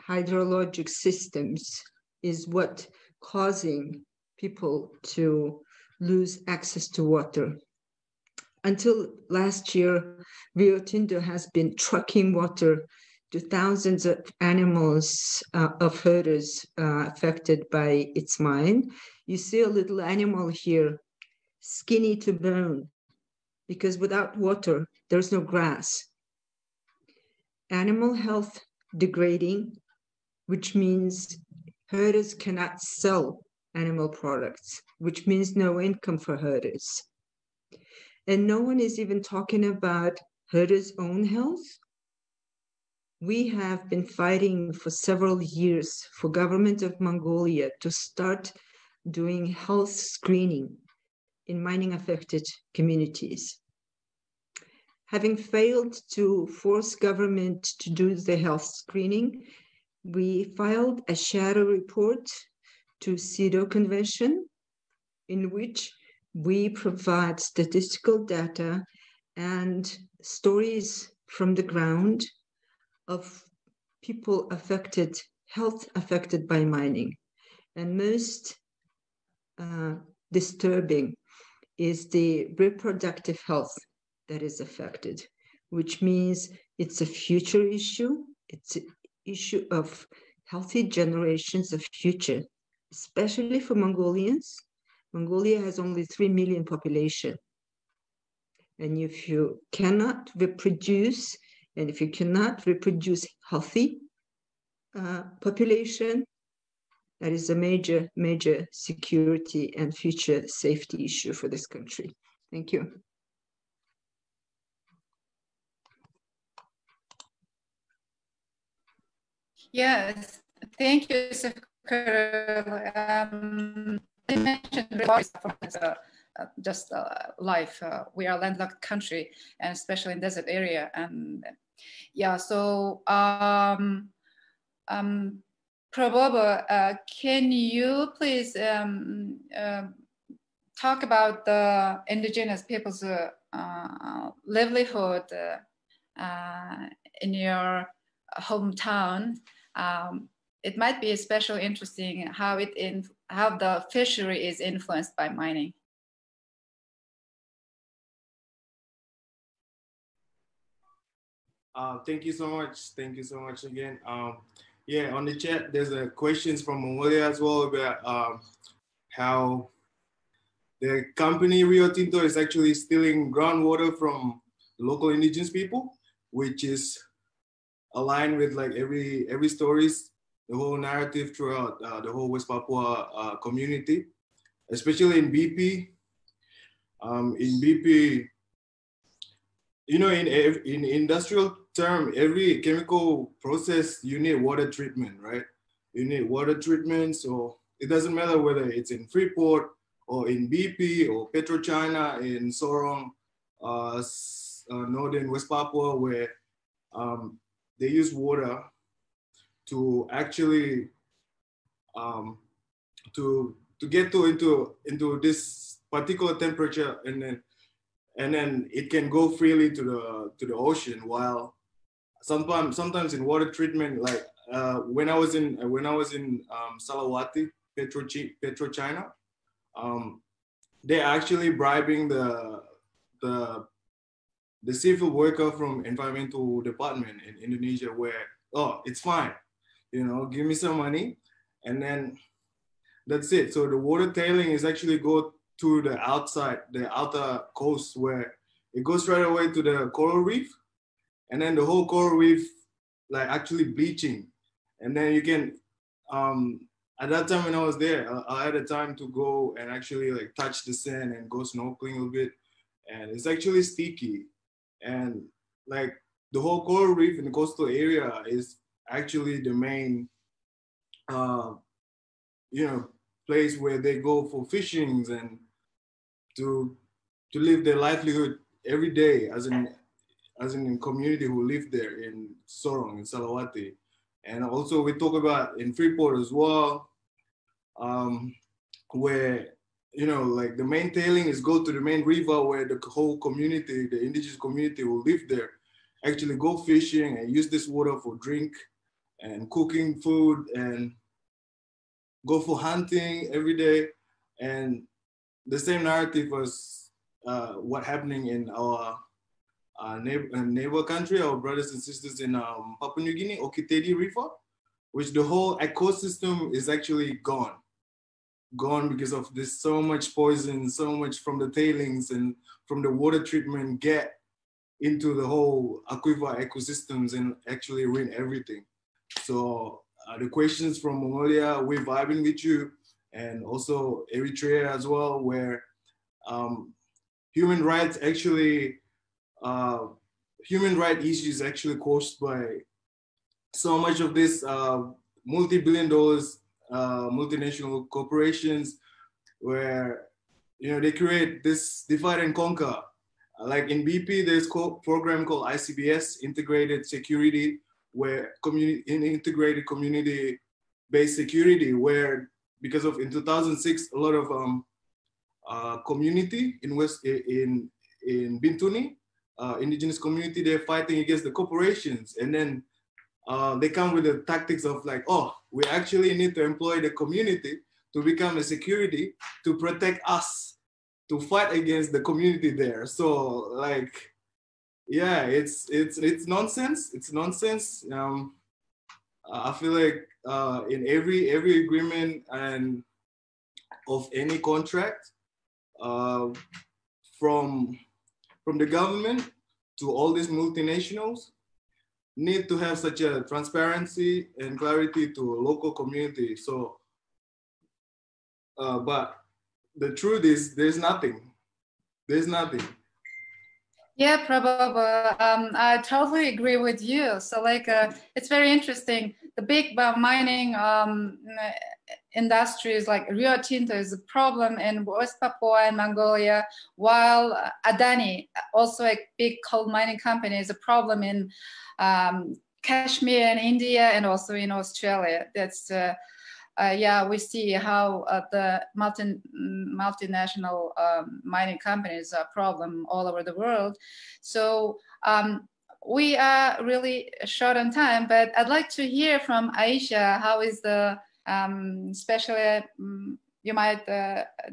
hydrologic systems is what causing people to lose access to water. until last year, Rio Tinto has been trucking water to thousands of animals, of herders affected by its mine. You see a little animal here, skinny to bone, because without water, there's no grass. Animal health degrading, which means herders cannot sell animal products, which means no income for herders. And no one is even talking about herders' own health. We have been fighting for several years for government of Mongolia to start doing health screening in mining affected communities. Having failed to force government to do the health screening, we filed a shadow report to CEDAW Convention, in which we provide statistical data and stories from the ground of people affected, health affected by mining. And most disturbing is the reproductive health that is affected, which means it's a future issue. It's an issue of healthy generations of future, especially for Mongolians. Mongolia has only 3 million population. And if you cannot reproduce, and if you cannot reproduce healthy population, that is a major, major security and future safety issue for this country. Thank you. Yes, thank you, Sukhgerel. I mentioned just life. We are a landlocked country, and especially in desert area. And yeah, so Prabhupada, can you please talk about the indigenous people's livelihood in your hometown? It might be especially interesting how the fishery is influenced by mining. Thank you so much. Thank you so much again. Yeah, on the chat, there's a questions from Mongolia as well about how the company Rio Tinto is actually stealing groundwater from the local indigenous people, which is aligned with like every stories, the whole narrative throughout the whole West Papua community, especially in BP. In BP, you know, in industrial term, every chemical process, you need water treatment, right? You need water treatment, so it doesn't matter whether it's in Freeport or in BP or PetroChina in Sorong, northern West Papua, where they use water to actually to get into this particular temperature, and then it can go freely to the ocean. While sometimes in water treatment, like when I was in Salawati, PetroChina, they're actually bribing the civil worker from environmental department in Indonesia, where, oh, it's fine, you know, give me some money, and then that's it. So the water tailing is actually go to the outer coast, where it goes right away to the coral reef, and then the whole coral reef like actually bleaching. And then you can, at that time when I was there, I had a time to go and actually like touch the sand and go snorkeling a little bit, and it's actually sticky. And like the whole coral reef in the coastal area is actually the main, place where they go for fishings and to live their livelihood every day, as in community who live there in Sorong, in Salawati. And also we talk about in Freeport as well, where, like the main tailing is go to the main river, where the whole community, the indigenous community who live there, actually go fishing and use this water for drink and cooking food and go for hunting every day. And the same narrative was what happening in our neighbor country, our brothers and sisters in Papua New Guinea, Okitedi River, which the whole ecosystem is actually gone because of this so much poison, so much from the tailings and from the water treatment get into the whole aquifer ecosystems and actually ruin everything. So the questions from Mongolia, we're vibing with you, and also Eritrea as well, where human rights actually, human rights issues actually caused by so much of this multi-billion dollars multinational corporations, where they create this divide and conquer. Like in BP, there's a program called ICBS, Integrated Security, where integrated community-based security, where because of in 2006, a lot of community in Bintuni, indigenous community, they're fighting against the corporations, and then they come with the tactics of like, oh, we actually need to employ the community to become a security to protect us, to fight against the community there. So like, yeah, it's nonsense. It's nonsense. I feel like in every agreement and of any contract, from the government to all these multinationals, need to have such a transparency and clarity to a local community. So, but the truth is there's nothing. There's nothing. Yeah, probably. I totally agree with you. So like, it's very interesting. The big mining industries like Rio Tinto is a problem in West Papua and Mongolia, while Adani, also a big coal mining company, is a problem in Kashmir and India, and also in Australia. That's yeah, we see how the multinational mining companies are a problem all over the world. So we are really short on time, but I'd like to hear from Aisha. How is the, especially you might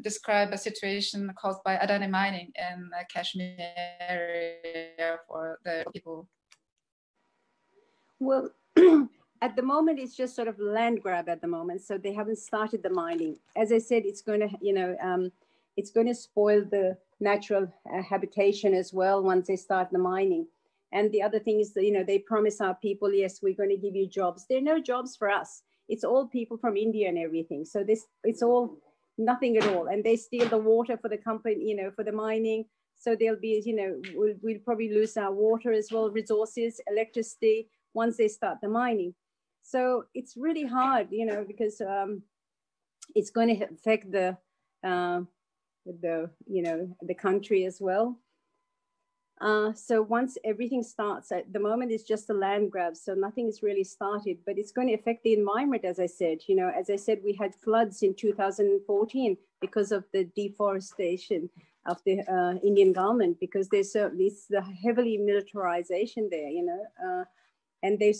describe a situation caused by Adani mining in Kashmir area for the people? Well, at the moment, it's just sort of land grab at the moment. So they haven't started the mining. As I said, it's going to, it's going to spoil the natural habitation as well once they start the mining. And the other thing is that, they promise our people, yes, we're going to give you jobs. There are no jobs for us. It's all people from India and everything. So it's all nothing at all. And they steal the water for the company, for the mining. So there'll be, we'll probably lose our water as well, resources, electricity, once they start the mining. So it's really hard, because it's going to affect the country as well. So once everything starts, at the moment it's just a land grab, so nothing is really started, but it's going to affect the environment, as I said. As I said, we had floods in 2014 because of the deforestation of the Indian government, because there's the heavily militarization there, and they're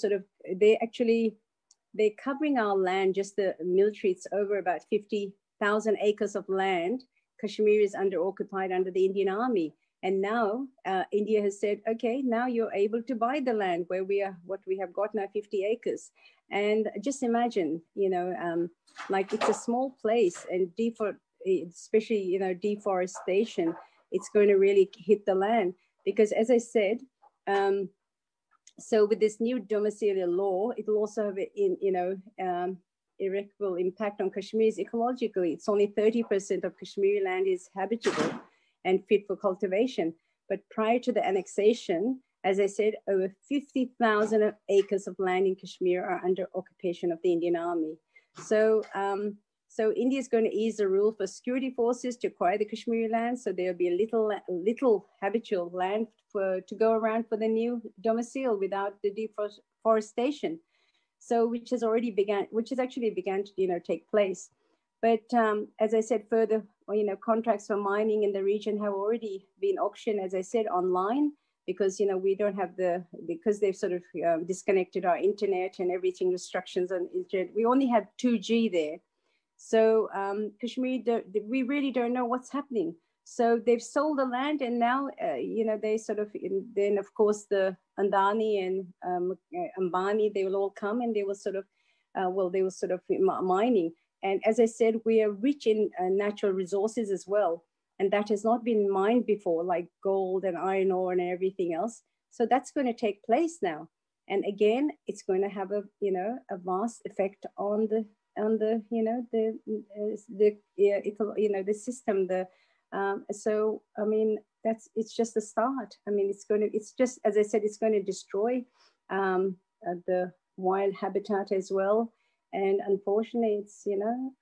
covering our land, just the military. It's over about 50,000 acres of land. Kashmir is occupied under the Indian army. And now India has said, okay, now you're able to buy the land where what we have got now, 50 acres. And just imagine, like it's a small place, and especially, deforestation, it's going to really hit the land. Because as I said, so with this new domicilial law, it will also have, irreparable impact on Kashmir's ecologically. It's only 30% of Kashmiri land is habitable and fit for cultivation. But prior to the annexation, as I said, over 50,000 acres of land in Kashmir are under occupation of the Indian army. So, so India is going to ease the rule for security forces to acquire the Kashmiri land. So there'll be a little habitable land to go around for the new domicile without the deforestation. So which has actually began to take place. But as I said, further, contracts for mining in the region have already been auctioned, as I said, online, because we don't have because they've sort of disconnected our internet and everything, restrictions on internet. We only have 2G there. So Kashmir, we really don't know what's happening. So they've sold the land, and now, you know, they sort of, then of course the Andani and Ambani, they will all come and they will sort of, well, they will sort of mining. And as I said, we are rich in natural resources as well. And that has not been mined before, like gold and iron ore and everything else. So that's going to take place now. And again, it's going to have a, you know, a vast effect on the you know, the system, so I mean, it's just a start. I mean, it's just, as I said, it's going to destroy the wild habitat as well. And unfortunately, it's, you know,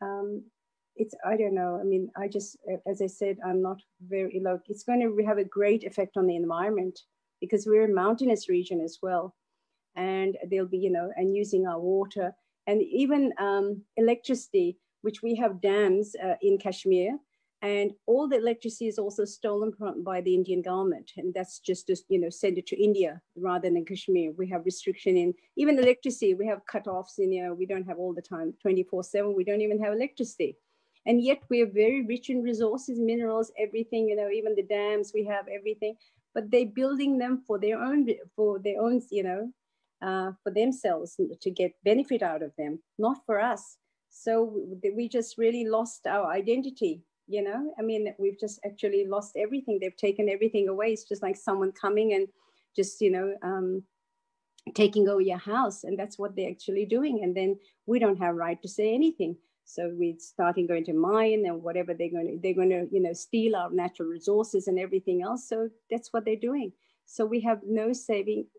it's, I don't know. I mean, I just, as I said, I'm not very, like, it's going to have a great effect on the environment because we're a mountainous region as well. And they'll be, you know, and using our water and even electricity, which we have dams in Kashmir. And all the electricity is also stolen by the Indian government. And that's just, you know, send it to India rather than Kashmir. We have restriction in even electricity. We have cutoffs in, you know, we don't have all the time, 24/7. We don't even have electricity. And yet we are very rich in resources, minerals, everything, you know, even the dams, we have everything. But they're building them for their own, you know, for themselves to get benefit out of them, not for us. So we just really lost our identity. You know, I mean, we've just actually lost everything. They've taken everything away. It's just like someone coming and just, you know, taking over your house. And that's what they're actually doing. And then we don't have right to say anything. So we're starting going to mine and whatever they're going to, you know, steal our natural resources and everything else. So that's what they're doing. So we have no saying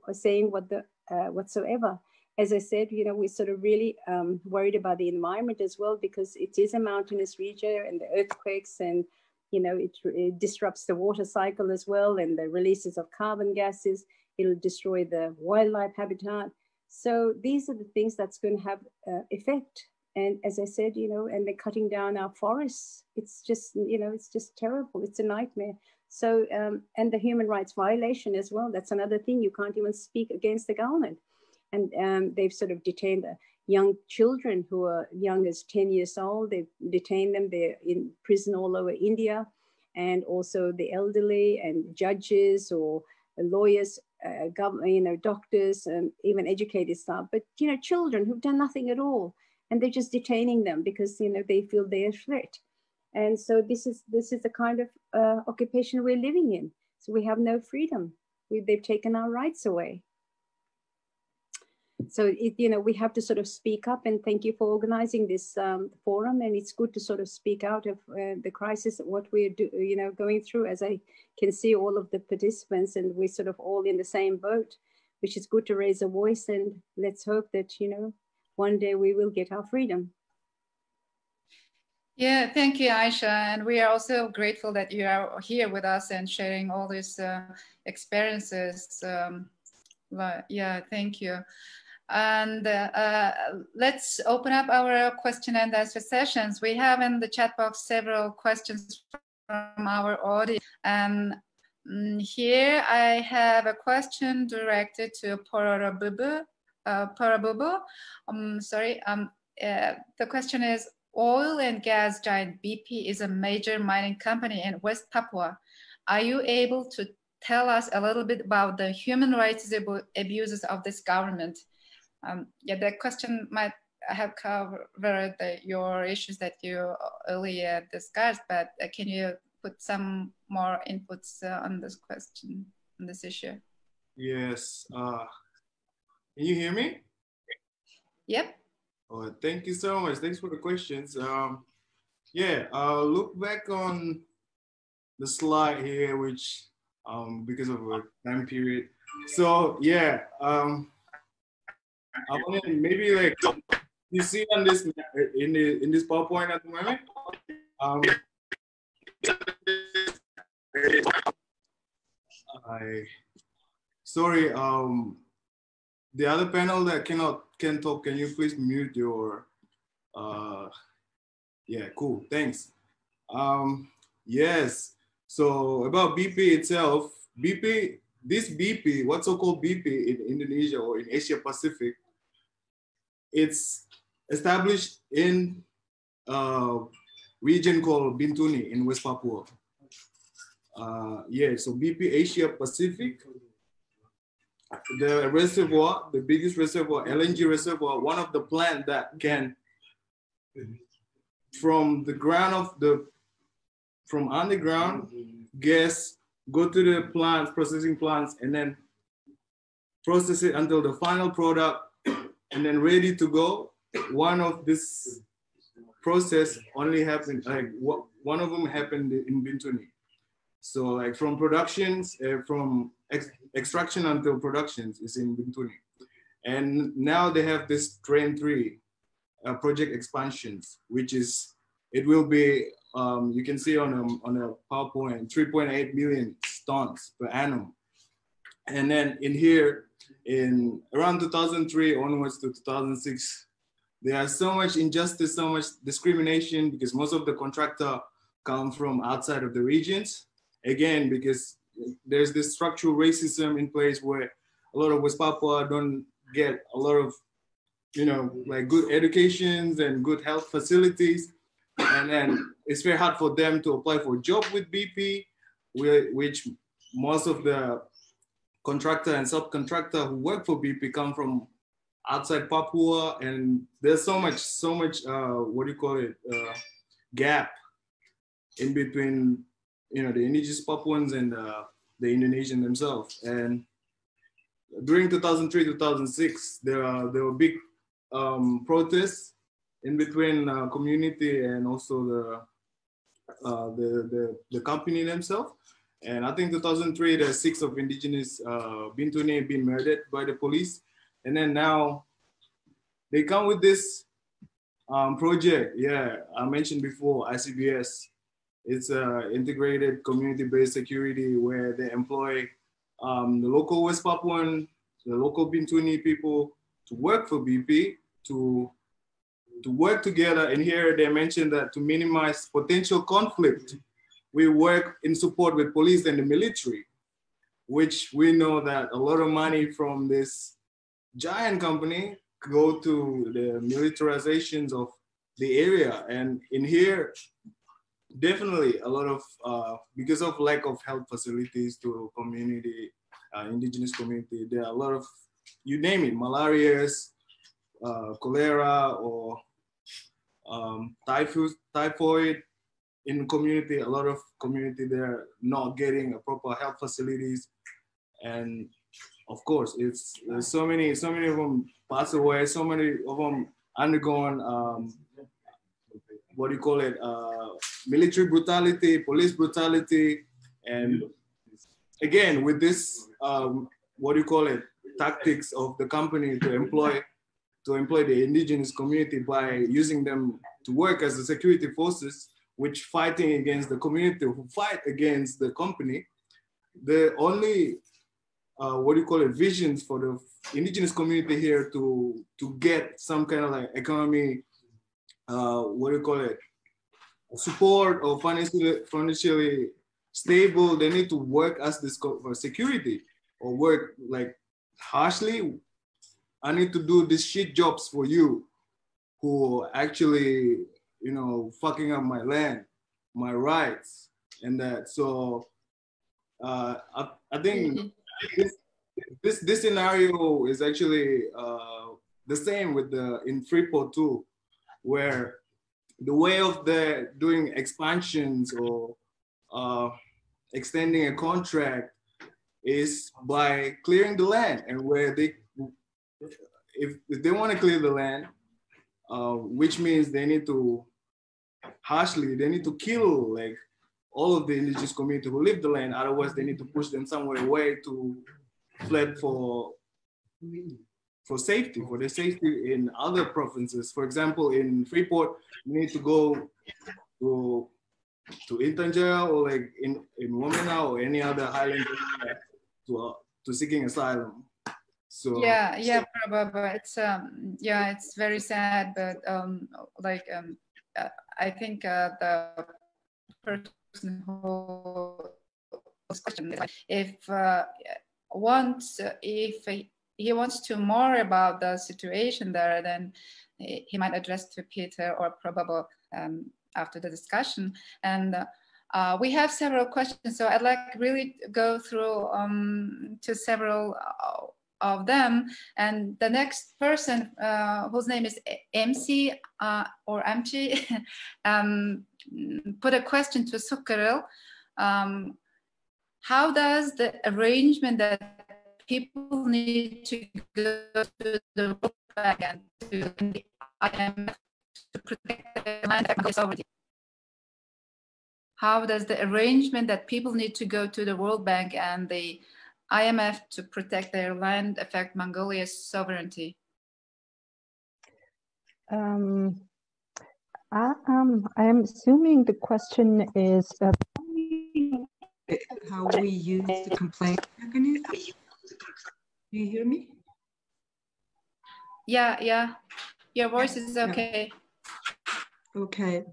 what the whatsoever. As I said, you know, we're sort of really worried about the environment as well, because it is a mountainous region and the earthquakes and, you know, it disrupts the water cycle as well and the releases of carbon gases. It'll destroy the wildlife habitat. So these are the things that's going to have effect. And as I said, you know, and they're cutting down our forests. It's just, you know, it's just terrible. It's a nightmare. So, and the human rights violation as well. That's another thing. You can't even speak against the government. And they've sort of detained young children who are young as 10 years old. They've detained them. They're in prison all over India. And also the elderly and judges or lawyers, government, you know, doctors, and even educated staff. But, you know, children who've done nothing at all. And they're just detaining them because, you know, they feel they're a threat. And so this is the kind of occupation we're living in. So we have no freedom. They've taken our rights away. So, you know, we have to sort of speak up, and thank you for organizing this forum. And it's good to sort of speak out of the crisis, what we're going through, as I can see all of the participants, and we're sort of all in the same boat, which is good to raise a voice. And let's hope that, you know, one day we will get our freedom. Yeah, thank you, Aisha. And we are also grateful that you are here with us and sharing all these experiences. Yeah, thank you. And let's open up our question and answer sessions. We have in the chat box several questions from our audience. And here I have a question directed to Parabubu. The question is, oil and gas giant BP is a major mining company in West Papua. Are you able to tell us a little bit about the human rights abuses of this government? Yeah, the question might have covered your issues that you earlier discussed, but can you put some more inputs on this question, on this issue? Yes. Can you hear me? Yep. Oh, thank you so much. Thanks for the questions. Yeah, I'll look back on the slide here, which because of a time period. So yeah, I want to maybe like you see on this in this PowerPoint at the moment. Sorry. The other panel that can talk, can you please mute your? Yeah, cool. Thanks. Yes. So about BP itself, this BP, what's so-called BP in Indonesia or in Asia Pacific, it's established in a region called Bintuni in West Papua. Yeah, so BP Asia Pacific, the reservoir, the biggest reservoir, LNG reservoir, one of the plants that can, from the ground of the, from underground, gas, go to the plants, processing plants, and then process it until the final product, and then ready to go. One of this process only happened, like one of them happened in Bintuni. So like from productions, from extraction until productions is in Bintuni. And now they have this train 3 project expansions, which is, it will be, you can see on a PowerPoint, 3.8 million tons per annum. And then in here, in around 2003 onwards to 2006, there's so much injustice, so much discrimination, because most of the contractor come from outside of the regions. Again, because there's this structural racism in place where a lot of West Papua don't get a lot of, you know, like good educations and good health facilities. And then it's very hard for them to apply for a job with BP, which most of the contractor and subcontractor who work for BP come from outside Papua. And there's so much, what do you call it, gap in between, you know, the indigenous Papuans and the Indonesian themselves. And during 2003, 2006, there were big protests in between community and also the company themselves. And I think 2003, there's 6 of indigenous Bintuni being murdered by the police. And then now they come with this project. Yeah, I mentioned before, ICBS. It's an integrated community-based security where they employ the local West Papuan, the local Bintuni people to work for BP, to work together. And here they mentioned that to minimize potential conflict, we work in support with police and the military, which we know that a lot of money from this giant company go to the militarizations of the area. And in here, definitely a lot of, because of lack of health facilities to community, indigenous community, there are a lot of, you name it, malarias, cholera, or typhoid in community. A lot of community there not getting a proper health facilities. And of course, it's there's so many of them pass away, so many of them undergone, what do you call it, military brutality, police brutality. And again, with this, what do you call it, tactics of the company to employ the indigenous community by using them to work as the security forces, which fighting against the community who fight against the company. The only, what do you call it, visions for the indigenous community here to get some kind of like economy, what do you call it, support or financially stable, they need to work as this security or work like harshly. I need to do these shit jobs for you who actually, you know, fucking up my land, my rights, and that. So I think this scenario is actually the same with in Freeport too, where the way of doing expansions or extending a contract is by clearing the land, and where if they want to clear the land, which means they need to they need to kill like all of the indigenous community who live the land. Otherwise, they need to push them somewhere away to fled for safety, for their safety in other provinces. For example, in Freeport, you need to go to Intanjaya or like in Womena or any other highland to seeking asylum. So yeah, probably it's it's very sad, but I think the person who was questioned, if he wants to more about the situation there, then he might address to Peter or probably after the discussion. And We have several questions, so I'd like really to go through to several of them. And the next person, whose name is MC or MC, put a question to Sukhgerel. How does the arrangement that people need to go to the World Bank and to the IMF to protect their land sovereignty? How does the arrangement that people need to go to the World Bank and the IMF to protect their land affect Mongolia's sovereignty? I am assuming the question is how we use the complaint mechanism. Do you hear me? Yeah. Your voice is okay. Yeah. Okay.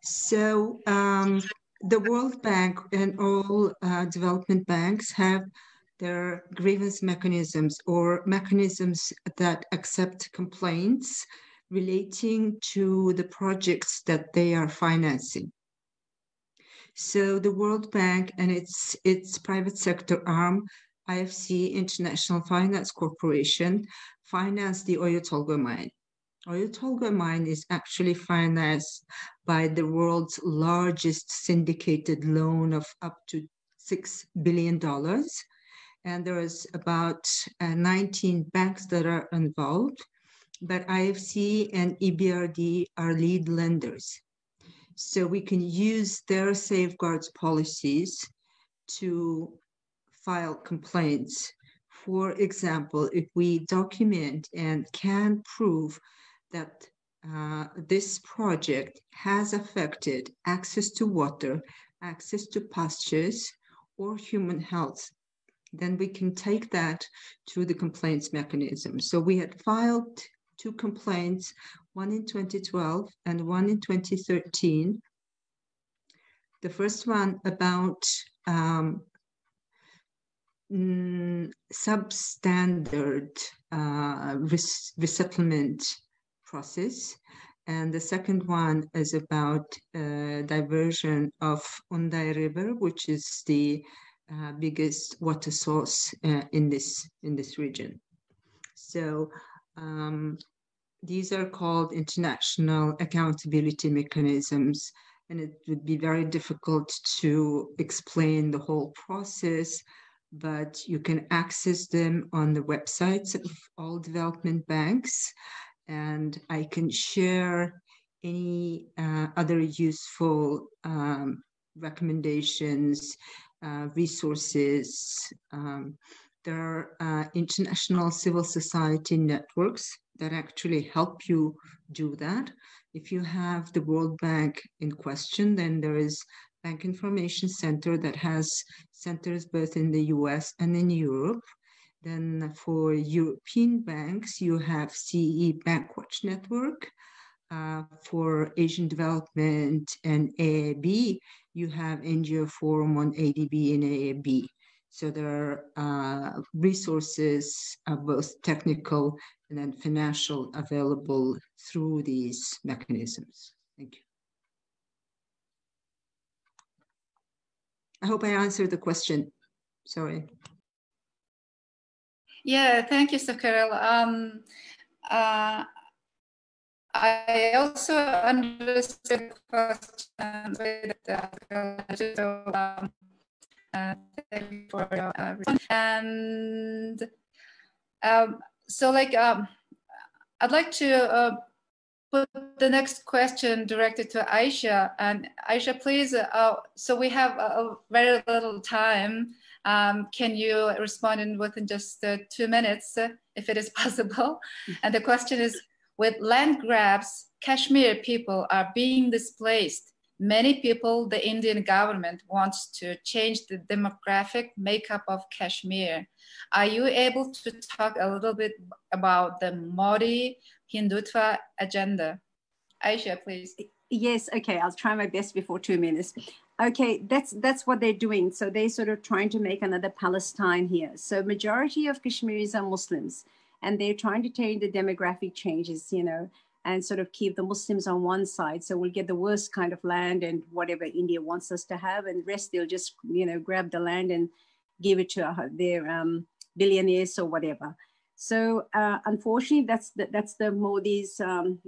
So the World Bank and all development banks have their grievance mechanisms or mechanisms that accept complaints relating to the projects that they are financing. So the World Bank and its private sector arm, IFC, International Finance Corporation, financed the Oyu Tolgoi mine. Oyu Tolgoi mine is actually financed by the world's largest syndicated loan of up to $6 billion. And there is about 19 banks that are involved, but IFC and EBRD are lead lenders. So we can use their safeguards policies to file complaints. For example, if we document and can prove that this project has affected access to water, access to pastures, or human health, then we can take that to the complaints mechanism. So we had filed 2 complaints, one in 2012 and one in 2013. The first one about substandard resettlement process. And the second one is about diversion of Undai River, which is the biggest water source in this region. So these are called international accountability mechanisms, and it would be very difficult to explain the whole process, but you can access them on the websites of all development banks. And I can share any other useful recommendations, resources. There are international civil society networks that actually help you do that. If you have the World Bank in question, then there is Bank Information Center that has centers both in the US and in Europe. Then for European banks, you have CE Bankwatch Network. For Asian development and AAB, you have NGO Forum on ADB and AAB. So there are resources, both technical and then financial, available through these mechanisms. Thank you. I hope I answered the question. Sorry. Yeah, thank you, Sukhgerel. I also understood the question thank you for your and so like I'd like to put the next question directed to Aisha, and Aisha, please. So we have very little time. Can you respond within just 2 minutes, if it is possible? And the question is, with land grabs, Kashmir people are being displaced. Many people, the Indian government wants to change the demographic makeup of Kashmir. Are you able to talk a little bit about the Modi Hindutva agenda? Aisha, please. Yes, okay, I'll try my best before 2 minutes. Okay, that's what they're doing. So they're sort of trying to make another Palestine here. So majority of Kashmiris are Muslims, and they're trying to change the demographic changes, you know. and sort of keep the Muslims on one side. So we'll get the worst kind of land and whatever India wants us to have, and the rest they'll just, you know, grab the land and give it to their billionaires or whatever. So unfortunately, that's the Modi's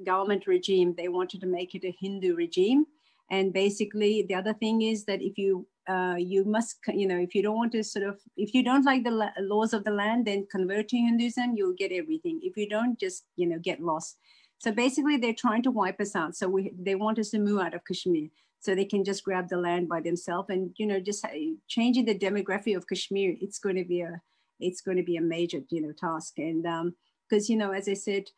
government regime. They wanted to make it a Hindu regime. And basically, the other thing is that if you must, you know, if you don't want to sort of, if you don't like the laws of the land, then convert to Hinduism, you'll get everything. If you don't, just, you know, get lost. So basically, they're trying to wipe us out. So they want us to move out of Kashmir so they can just grab the land by themselves. And, you know, just changing the demography of Kashmir, it's going to be a major, you know, task. And because, you know, as I said,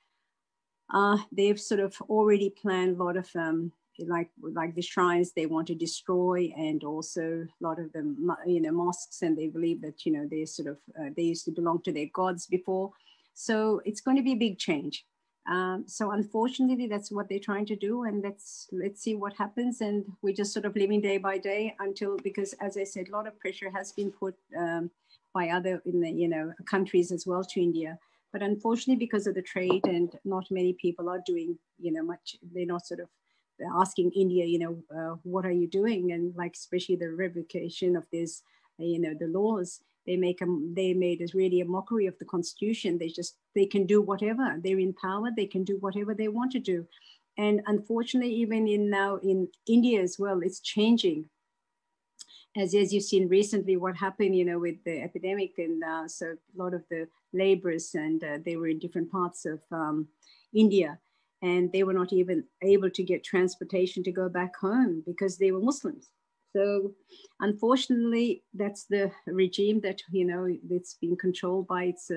they've sort of already planned a lot of like the shrines they want to destroy, and also a lot of them, you know, mosques, and they believe that, you know, they sort of they used to belong to their gods before. So it's going to be a big change. So unfortunately, that's what they're trying to do, and let's see what happens. And we're just sort of living day by day until, because as I said, a lot of pressure has been put by other, you know, countries as well to India. But unfortunately, because of the trade, and not many people are doing, you know, much. They're not sort of asking India, you know, what are you doing? And like, especially the revocation of this, you know, the laws. They made it really a mockery of the constitution. They can do whatever. They're in power. They can do whatever they want to do. And unfortunately, even now in India as well, it's changing. As you've seen recently, what happened, you know, with the epidemic, and so a lot of the laborers, and they were in different parts of India, and they were not even able to get transportation to go back home because they were Muslims. So unfortunately, that's the regime that, you know, it's being controlled by its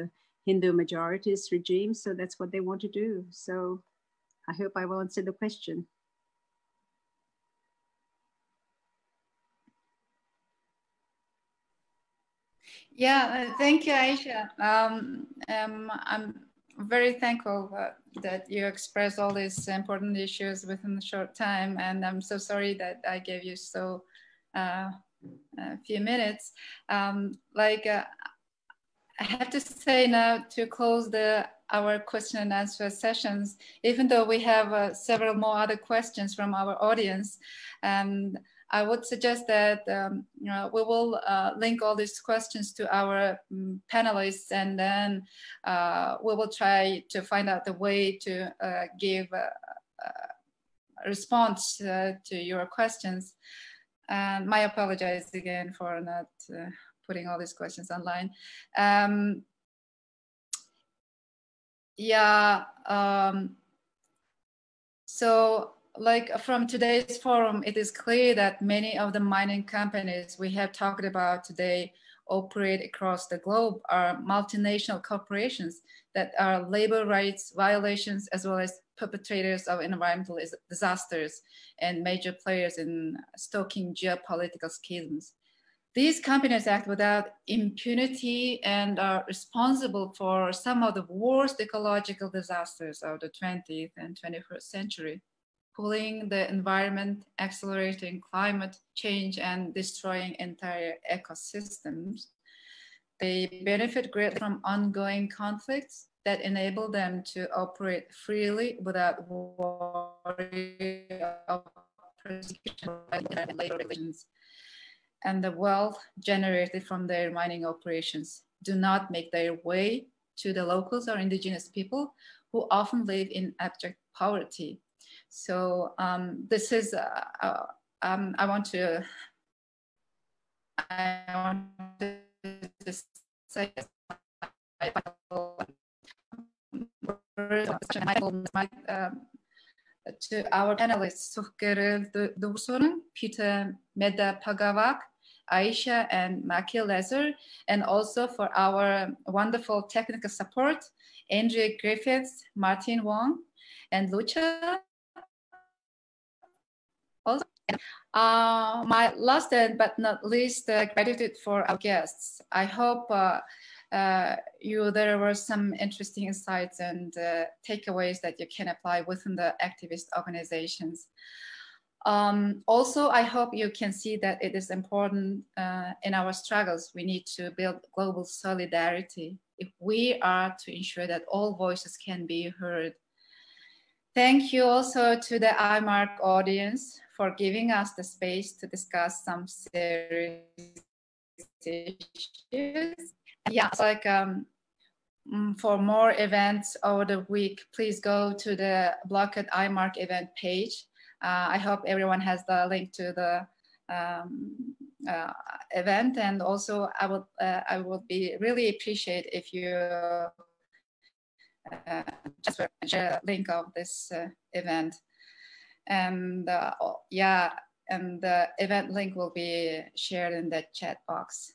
Hindu majorities regime. So that's what they want to do. So I hope I've answered the question. Yeah, thank you, Aisha. I'm very thankful that you expressed all these important issues within a short time, and I'm so sorry that I gave you so a few minutes. I have to say now, to close our question and answer sessions, even though we have several more other questions from our audience, I would suggest that you know, we will link all these questions to our panelists, and then we will try to find out the way to give a response to your questions. And my apologies again for not putting all these questions online. So like from today's forum, it is clear that many of the mining companies we have talked about today operate across the globe are multinational corporations that are labor rights violations, as well as perpetrators of environmental disasters and major players in stoking geopolitical schisms. These companies act without impunity and are responsible for some of the worst ecological disasters of the 20th and 21st century, cooling the environment, accelerating climate change, and destroying entire ecosystems. They benefit greatly from ongoing conflicts that enable them to operate freely without worry of persecution by labor relations. And the wealth generated from their mining operations do not make their way to the locals or indigenous people who often live in abject poverty. So this is, I want to just say to our panelists, Sukhgerel Dugersuren, Peter Meda Pagawak, Aisha and Maki Lezer, and also for our wonderful technical support, Andrea Griffiths, Martin Wong, and Lucha. Also, my last but not least, gratitude for our guests. I hope there were some interesting insights and takeaways that you can apply within the activist organizations. Also, I hope you can see that it is important in our struggles. We need to build global solidarity if we are to ensure that all voices can be heard. Thank you also to the Imarc audience for giving us the space to discuss some serious issues. Yeah, it's like for more events over the week, please go to the Blocked Imarc event page. I hope everyone has the link to the event, and also I would be really appreciate if you just share a link of this event. And yeah, and the event link will be shared in the chat box.